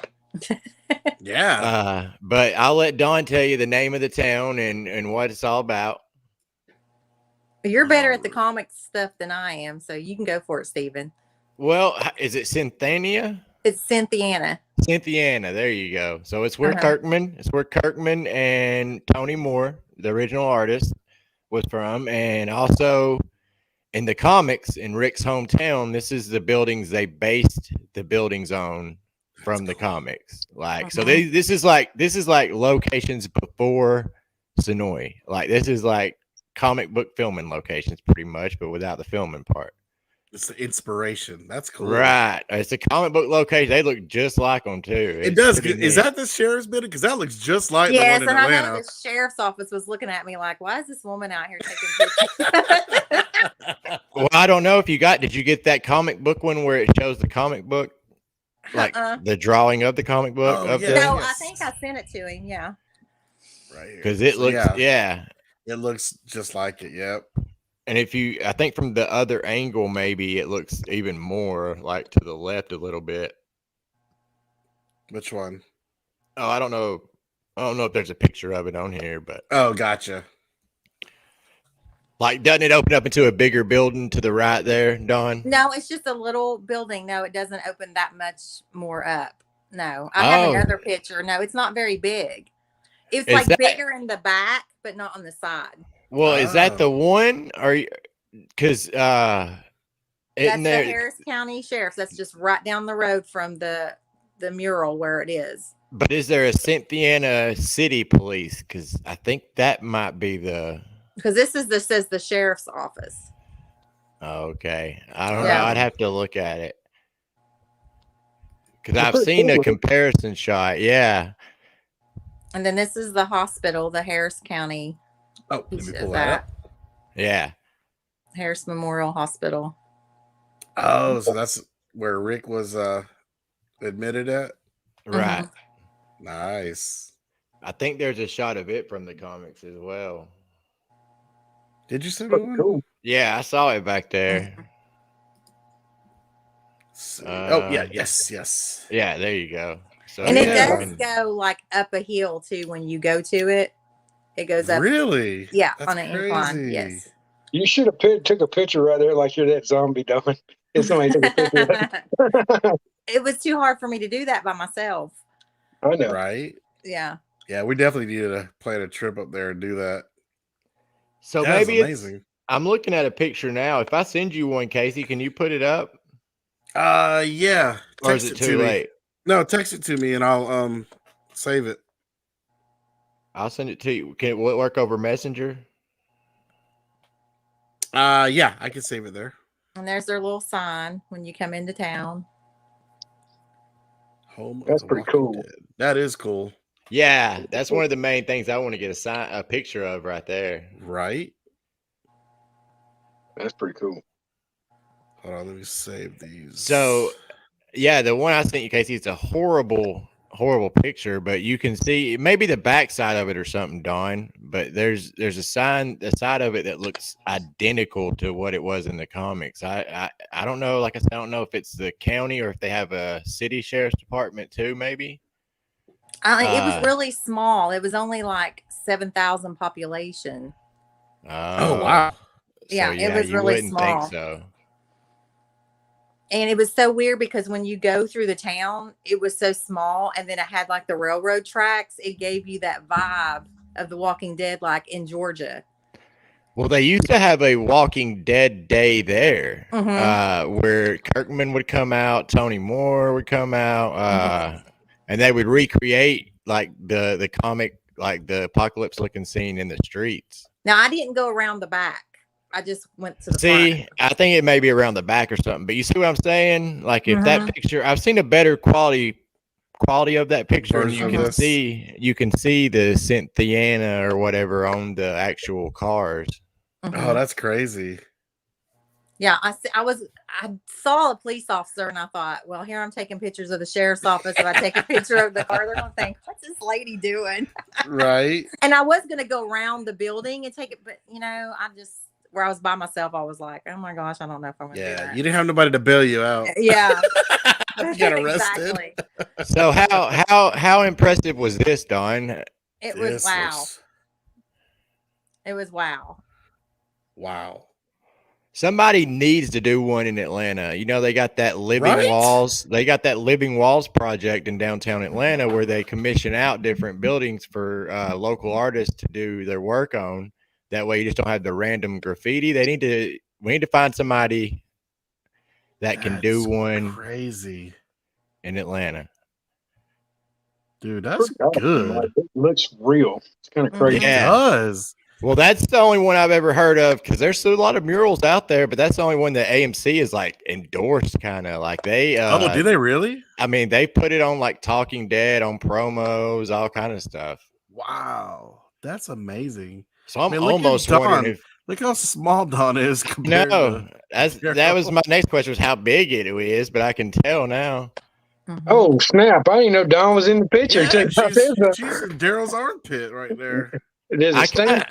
Yeah. But I'll let Dawn tell you the name of the town and what it's all about. You're better at the comic stuff than I am, so you can go for it, Stephen. Well, is it Cynthiana? It's Cynthiana. Cynthiana, there you go. So it's where Kirkman and Tony Moore, the original artist, was from. And also in the comics, in Rick's hometown, this is the buildings they based the buildings on from the comics. Like, so this is like locations before Sonoy. Like, this is like comic book filming locations pretty much, but without the filming part. It's the inspiration. That's cool. Right. It's a comic book location. They look just like them too. It does. Is that the sheriff's building? Because that looks just like the one in Atlanta. I know the sheriff's office was looking at me like, why is this woman out here taking pictures? Well, I don't know if did you get that comic book one where it shows the comic book? Like the drawing of the comic book up there? No, I think I sent it to him. Yeah. Right here. Because it looks, it looks just like it. Yep. And I think from the other angle, maybe it looks even more like to the left a little bit. Which one? Oh, I don't know. I don't know if there's a picture of it on here, but. Oh, gotcha. Like, doesn't it open up into a bigger building to the right there, Dawn? No, it's just a little building. No, it doesn't open that much more up. No, I have another picture. No, it's not very big. It's bigger in the back, but not on the side. Well, is that the one? Or because that's the Harris County Sheriff's. That's just right down the road from the mural where it is. But is there a Cynthiana City Police? Because I think that might be the. Because says the sheriff's office. Okay, I don't know. I'd have to look at it because I've seen a comparison shot. Yeah. And then this is the hospital, the Harris County. Oh, let me pull that up. Yeah. Harris Memorial Hospital. Oh, so that's where Rick was admitted at? Right. Mm-hmm. Nice. I think there's a shot of it from the comics as well. Did you see one? Cool. Yeah, I saw it back there. Yes. Yeah, there you go. So, and it does go like up a hill too when you go to it. It goes up. Really? Yeah, that's on an incline. Yes. You should have took a picture right there like you're that zombie, Dawn. If somebody took a picture. It was too hard for me to do that by myself. I know. Right? Yeah. Yeah, we definitely need to plan a trip up there and do that. So That's maybe amazing. I'm looking at a picture now. If I send you one, Casey, can you put it up? Yeah. Or is it too late? No, text it to me and I'll save it. I'll send it to you. Will it work over Messenger? Yeah, I can save it there. And there's their little sign when you come into town. Home That's of the pretty Walking cool. Dead. That is cool. Yeah, that's one of the main things I want to get a picture of right there. Right? That's pretty cool. Hold on, let me save these. So, yeah, the one I sent you, Casey, it's a horrible picture, but you can see maybe the backside of it or something, Dawn. But there's a sign, the side of it that looks identical to what it was in the comics. I don't know. Like I said, I don't know if it's the county or if they have a city sheriff's department too. Maybe. It was really small. It was only like 7,000 population. Oh wow. Yeah, it was you really wouldn't small. think so. And it was so weird because when you go through the town, it was so small, and then it had like the railroad tracks. It gave you that vibe of The Walking Dead, like in Georgia. Well, they used to have a Walking Dead day there, where Kirkman would come out, Tony Moore would come out, and they would recreate like the comic, like the apocalypse looking scene in the streets. Now, I didn't go around the back. I just went to the front. I think it may be around the back or something, but you see what I'm saying? Like if that picture, I've seen a better quality of that picture, and you can see the Cynthiana or whatever on the actual cars. Oh, that's crazy. Yeah, I saw a police officer, and I thought, well, here I'm taking pictures of the sheriff's office. If I take a picture of the car, they're gonna think, what's this lady doing? Right. And I was gonna go around the building and take it, but I just, where I was by myself, I was like, oh my gosh, I don't know if I'm gonna do that. You didn't have nobody to bail you out. Yeah. You got arrested. Exactly. So how impressive was this, Dawn? It was wow. It was wow. Wow. Somebody needs to do one in Atlanta. They got that Living Walls. They got that Living Walls project in downtown Atlanta where they commission out different buildings for local artists to do their work on. That way you just don't have the random graffiti. We need to find somebody that can do one crazy in Atlanta. Dude, that's good. It looks real. It's kind of crazy. Yeah. It does. Well, that's the only one I've ever heard of, because there's still a lot of murals out there, but that's the only one that AMC is like endorsed, kind of like they. Oh, do they really? I mean, they put it on like Talking Dead, on promos, all kind of stuff. Wow, that's amazing. So I'm almost wondering if. Look how small Dawn is. That was my next question: was how big it is, but I can tell now. Oh snap! I didn't know Dawn was in the picture. Yeah, she's in Daryl's armpit right there. I kind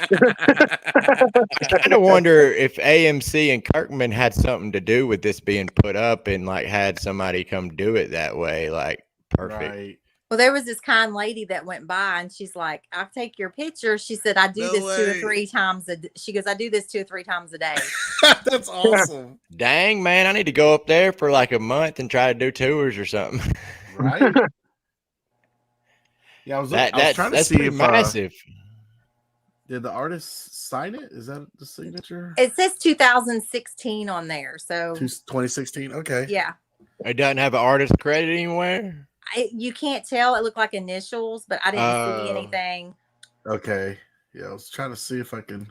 of wonder if AMC and Kirkman had something to do with this being put up, and like had somebody come do it that way, like perfect. Right. Well, there was this kind lady that went by, and she's like, "I'll take your picture." She said, "I do this 2 or 3 times a day." She goes, "I do this 2 or 3 times a day." That's awesome. Dang, man, I need to go up there for like a month and try to do tours or something. Right. Yeah, I was trying to see if massive. Did the artist sign it? Is that the signature? It says 2016 on there. So 2016. Okay. Yeah. It doesn't have an artist credit anywhere. You can't tell. It looked like initials, but I didn't see anything. Okay. Yeah, I was trying to see if I can.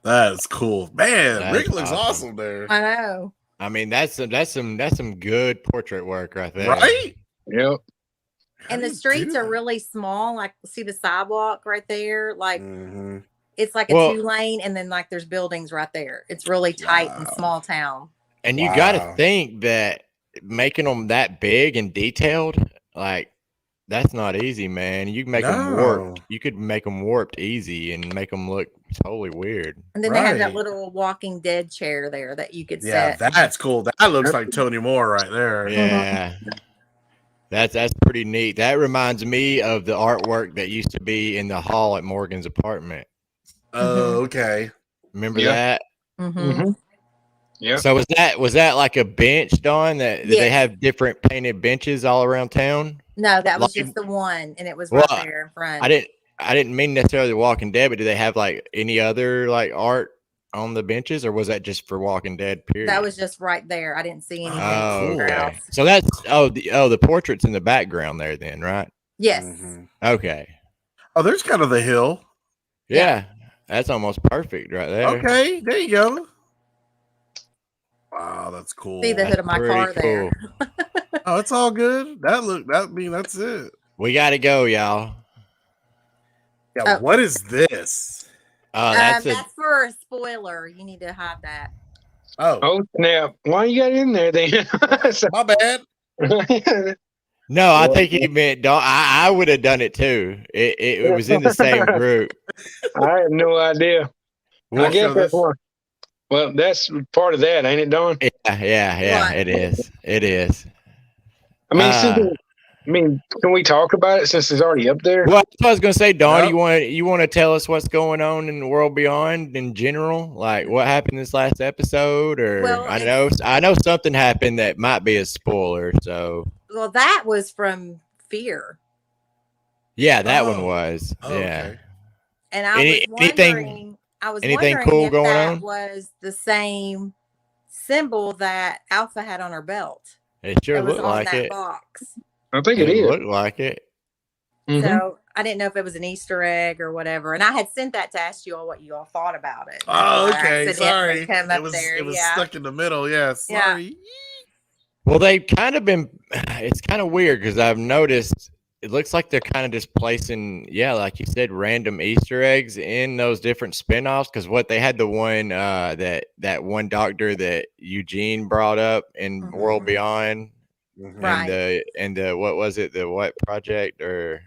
That's cool, man. Rick looks awesome there. I know. I mean, that's some good portrait work right there. Right? Yep. And the streets are really small. Like, see the sidewalk right there? Like, it's like a 2-lane, and then like there's buildings right there. It's really tight and small town. And you got to think that making them that big and detailed, like, that's not easy, man. You can make them warped. You could make them warped easy and make them look totally weird. And then they have that little Walking Dead chair there that you could set. Yeah, that's cool. That looks like Tony Moore right there. Yeah. That's pretty neat. That reminds me of the artwork that used to be in the hall at Morgan's apartment. Oh, okay. Remember that? Yeah. So was that like a bench, Dawn? Did they have different painted benches all around town? No, that was just the one, and it was right there in front. I didn't mean necessarily Walking Dead, but do they have like any other like art on the benches, or was that just for Walking Dead? Period. That was just right there. I didn't see anything. Okay. So that's the portrait's in the background there, then, right? Yes. Okay. Oh, there's kind of the hill. Yeah, that's almost perfect right there. Okay, there you go. Wow, that's cool. See the hood of my car there. Oh, it's all good. That's it. We got to go, y'all. Yeah, what is this? That's for a spoiler. You need to hide that. Oh snap! Why you got in there then? My bad. No, I think he meant. I would have done it too. It was in the same group. I have no idea. I guess that's one. Well, that's part of that, ain't it, Don? Yeah. Right. It is. It is. I mean, can we talk about it since it's already up there? Well, I was gonna say, Don, you want to tell us what's going on in the world beyond in general, like what happened this last episode, or I know something happened that might be a spoiler. So, well, that was from Fear. Yeah, that one was. Yeah. Okay. And I was wondering cool if going that on? was the same symbol that Alpha had on her belt. It sure that was looked on like that it. box. I think it is. Looked like it. Mm-hmm. So I didn't know if it was an Easter egg or whatever. And I had sent that to ask you all what you all thought about it. Oh, okay. Sorry. It was stuck in the middle. Yeah. Sorry. Yeah. Well, they've kind of been. It's kind of weird because I've noticed. It looks like they're kind of just placing, like you said, random Easter eggs in those different spinoffs. Because what they had the one that one doctor that Eugene brought up in World Beyond, right? And the what was it? The what project or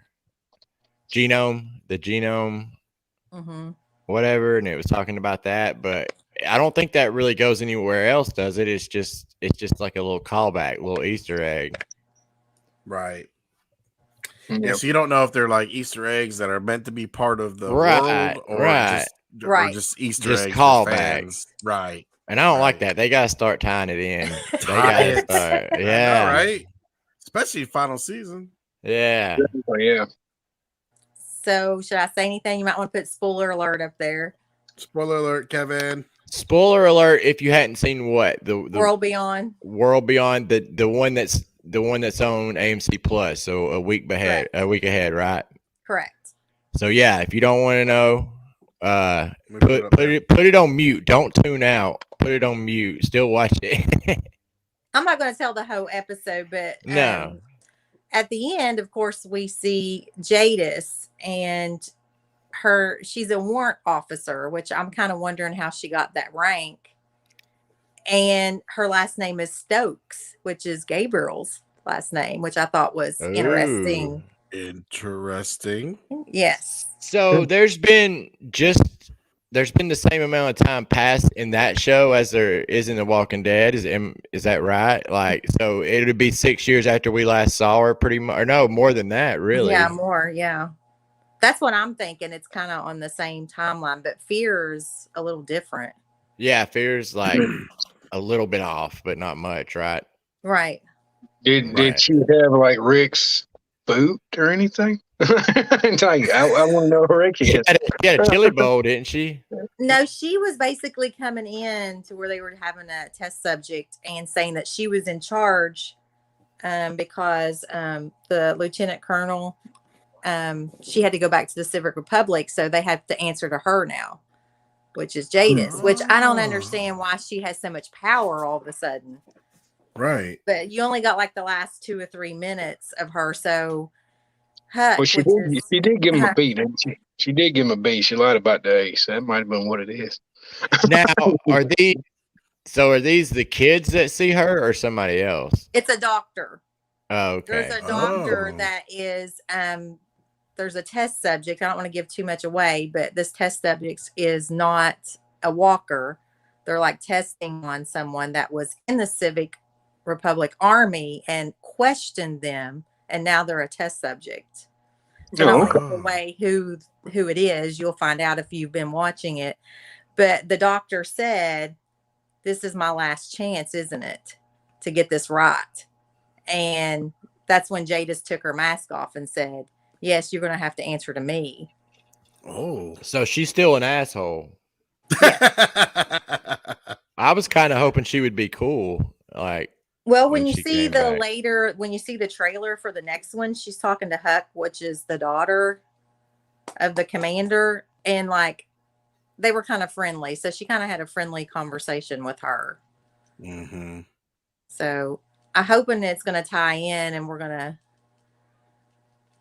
genome? The genome, whatever. And it was talking about that, but I don't think that really goes anywhere else, does it? It's just like a little callback, little Easter egg, right? Yeah, so you don't know if they're like Easter eggs that are meant to be part of the world or just Easter eggs callbacks. Right. And I don't like that. They got to start tying it in. They got to start. Yeah. Know, right. Especially final season. Yeah. Yeah. So should I say anything? You might want to put spoiler alert up there. Spoiler alert, Kevin. Spoiler alert if you hadn't seen what? The World Beyond. World Beyond, the one that's on AMC Plus, so a week ahead, right? Correct. So yeah, if you don't want to know, put it on mute. Don't tune out. Put it on mute. Still watch it. I'm not going to tell the whole episode, but no. At the end, of course, we see Jadis and she's a warrant officer, which I'm kind of wondering how she got that rank. And her last name is Stokes, which is Gabriel's last name, which I thought was interesting. Interesting. Yes. So there's been the same amount of time passed in that show as there is in The Walking Dead. Is that right? Like, so it would be 6 years after we last saw her, pretty much, or no, more than that, really. Yeah, more. Yeah, that's what I'm thinking. It's kind of on the same timeline, but Fear's a little different. Yeah, Fear's like a little bit off, but not much, right? Right. Did she have like Rick's boot or anything? I want to know who Rick is. She had a chili bowl, didn't she? No, she was basically coming in to where they were having a test subject and saying that she was in charge because the lieutenant colonel, she had to go back to the Civic Republic, so they have to answer to her now, which is Jadis, which I don't understand why she has so much power all of a sudden. Right. But you only got like the last 2 or 3 minutes of her, so Huck, well, she did give him a B, didn't she? She did give him a B. She lied about the A, so that might have been what it is. Now, are these the kids that see her or somebody else? It's a doctor. Oh, okay. There's a doctor that is there's a test subject. I don't want to give too much away, but this test subject is not a walker. They're like testing on someone that was in the Civic Republic Army and questioned them, and now they're a test subject. So I don't want to give away who it is. You'll find out if you've been watching it. But the doctor said, "This is my last chance, isn't it, to get this right?" And that's when Jadis took her mask off and said, "Yes, you're going to have to answer to me." Oh, so she's still an asshole. I was kind of hoping she would be cool, like. Well, when you see when you see the trailer for the next one, she's talking to Huck, which is the daughter of the commander, and like they were kind of friendly. So she kind of had a friendly conversation with her. Mm-hmm. So I'm hoping it's going to tie in and we're going to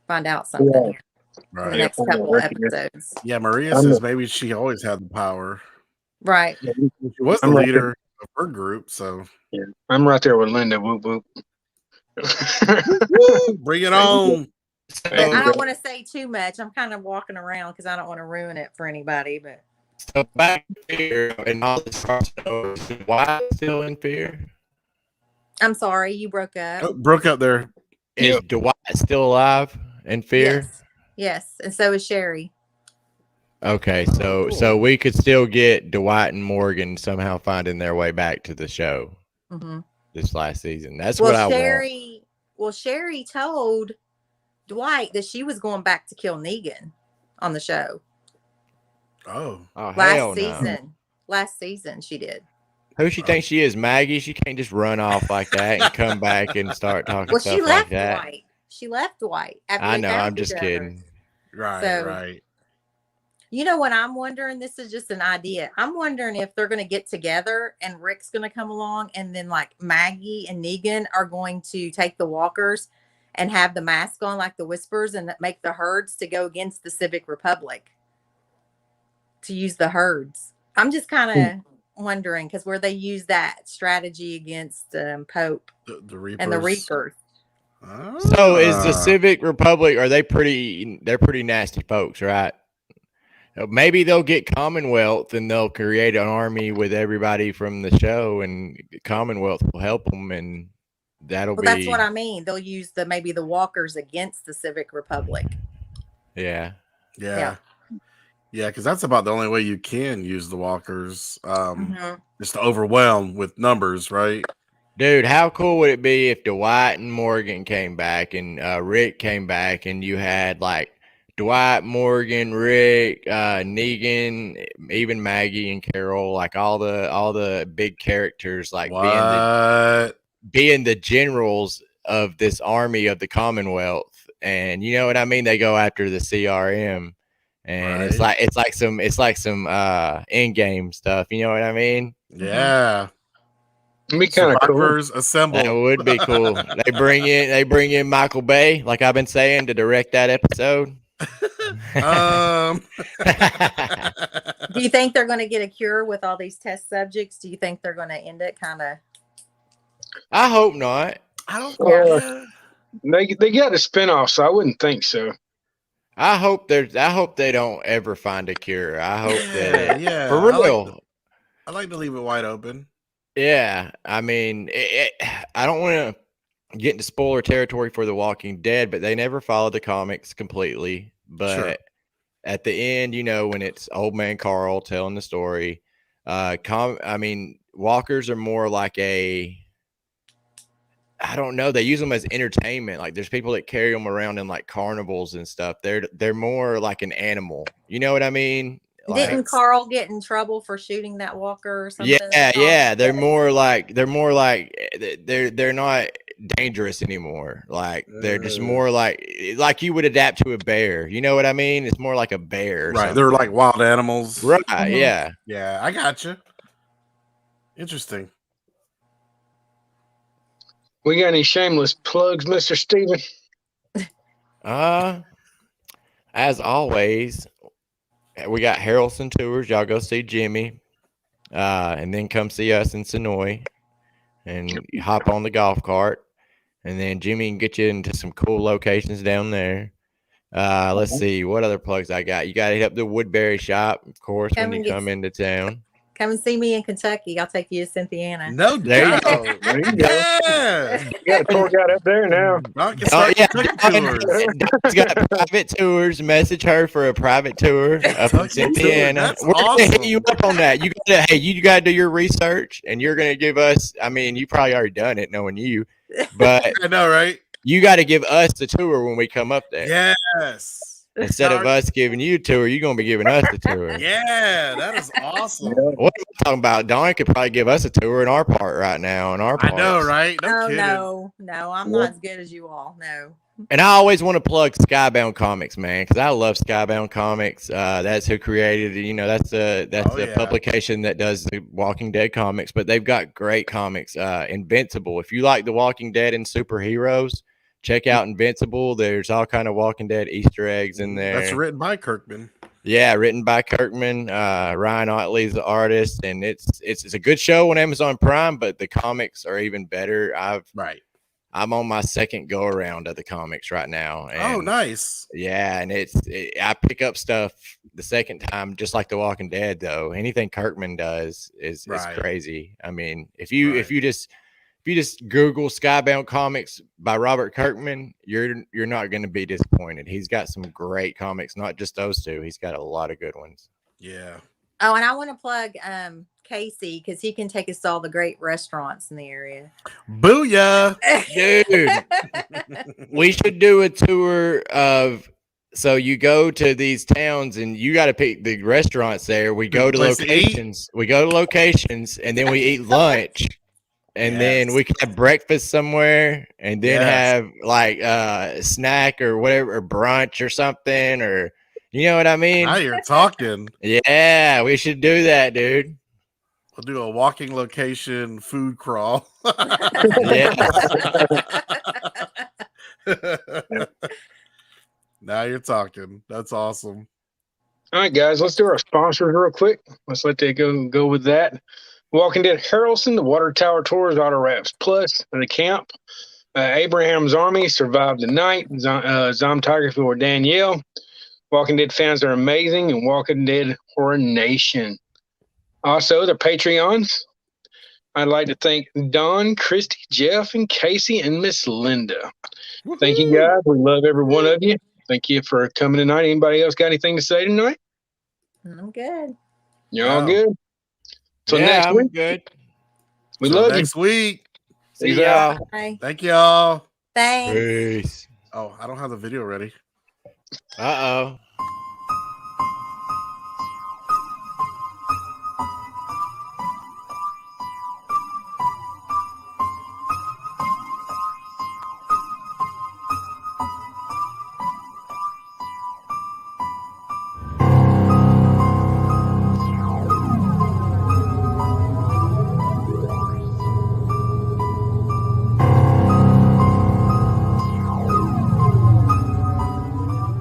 find out something in the next couple episodes. Yeah, Maria says maybe she always had the power. Right. She was the leader of her group, so yeah, I'm right there with Linda. Whoop whoop. Woo, bring it on. I don't want to say too much. I'm kind of walking around because I don't want to ruin it for anybody. But so back here and all this crossover, why still in fear? I'm sorry, you broke up. Oh, broke up there. Is Dwight still alive in fear? Yes, and so is Sherry. Okay, so we could still get Dwight and Morgan somehow finding their way back to the show this last season. That's what I want. Well, Sherry told Dwight that she was going back to kill Negan on the show. Oh, Last season she did. Who she thinks she is, Maggie? She can't just run off like that and come back and start talking stuff like that. Dwight. She left Dwight. I know. I'm just kidding. Right. You know what I'm wondering? This is just an idea. I'm wondering if they're going to get together and Rick's going to come along, and then like Maggie and Negan are going to take the walkers and have the mask on like the Whispers and make the herds to go against the Civic Republic to use the herds. I'm just kind of wondering because where they use that strategy against Pope the Reapers. And the Reapers. So is the Civic Republic, they're pretty nasty folks, right? Maybe they'll get Commonwealth and they'll create an army with everybody from the show, and Commonwealth will help them, and that'll be. That's what I mean. They'll use maybe the walkers against the Civic Republic. Yeah. Because that's about the only way you can use the walkers, just to overwhelm with numbers, right? Dude, how cool would it be if Dwight and Morgan came back and Rick came back, and you had like Dwight, Morgan, Rick, Negan, even Maggie and Carol, like all the big characters, like being the generals of this army of the Commonwealth, and you know what I mean? They go after the CRM, and it's like some end game stuff. You know what I mean? Yeah. It'd be kind of cool. Assemble. That would be cool. They bring in Michael Bay, like I've been saying, to direct that episode. Do you think they're going to get a cure with all these test subjects? Do you think they're going to end it kind of? I hope not. I don't. They got a spinoff, so I wouldn't think so. I hope they don't ever find a cure. I hope that for real. I like to leave it wide open. Yeah, I mean, I don't want to get into spoiler territory for The Walking Dead, but they never followed the comics completely. But at the end, you know, when it's old man Carl telling the story, I mean, walkers are more like I don't know. They use them as entertainment. Like there's people that carry them around in like carnivals and stuff. They're more like an animal. You know what I mean? Didn't Carl get in trouble for shooting that walker or something? Yeah. They're not dangerous anymore. Like they're just more like you would adapt to a bear. You know what I mean? It's more like a bear. Right. They're like wild animals. Right. Yeah. Yeah. I got you. Interesting. We got any shameless plugs, Mr. Steven? As always, we got Harrelson Tours. Y'all go see Jimmy, and then come see us in Sonoy, and you hop on the golf cart, and then Jimmy can get you into some cool locations down there. Let's see what other plugs I got. You got to hit up the Woodbury shop, of course, when you come into town. Come and see me in Kentucky. I'll take you to Cynthiana. No doubt. There you go. Yeah. You got a tour guide up there now. Don's got private tours. Message her for a private tour up in Cynthiana. We're going to hit you up on that. You got to do your research, and you're going to give us, I mean, you probably already done it knowing you, but I know, right? You got to give us the tour when we come up there. Yes. Instead of us giving you a tour, you're going to be giving us the tour. Yeah, that is awesome. What are you talking about? Don could probably give us a tour in our part right now. In our part. I know, right? No, I'm not as good as you all. No. And I always want to plug Skybound Comics, man, because I love Skybound Comics. That's who created it. You know, that's a publication that does the Walking Dead comics, but they've got great comics. Invincible. If you like the Walking Dead and superheroes, check out Invincible. There's all kind of Walking Dead Easter eggs in there. That's written by Kirkman. Yeah, written by Kirkman. Ryan Otley's the artist, and it's a good show on Amazon Prime, but the comics are even better. I'm on my second go around of the comics right now. And nice. Yeah, and I pick up stuff the second time, just like The Walking Dead. Though anything Kirkman does is crazy. I mean, if you just Google Skybound Comics by Robert Kirkman, you're not going to be disappointed. He's got some great comics, not just those two. He's got a lot of good ones. Yeah. Oh, and I want to plug Casey, because he can take us to all the great restaurants in the area. Booyah! Dude, we should do a tour of. So you go to these towns and you got to pick the restaurants there. We go to locations. We go to locations and then we eat lunch. And then we can have breakfast somewhere and then have like a snack or whatever, or brunch or something, or you know what I mean? Now you're talking. Yeah, we should do that, dude. We'll do a walking location food crawl. Now you're talking. That's awesome. All right, guys, let's do our sponsors real quick. Let's let they go with that. Walking Dead Harrelson, the Water Tower Tours, Auto Wraps Plus, the camp. Abraham's Army, Survive the Night, Zom Tigerfield or Danielle. Walking Dead fans are amazing, and Walking Dead Horror Nation. Also, the Patreons. I'd like to thank Don, Christy, Jeff, and Casey, and Miss Linda. Woo-hoo. Thank you, guys. We love every one of you. Thank you for coming tonight. Anybody else got anything to say tonight? I'm good. You're all good? So next week, good. We love next week. See y'all. Bye. Thank y'all. Thanks. Peace. Oh, I don't have the video ready. Uh-oh.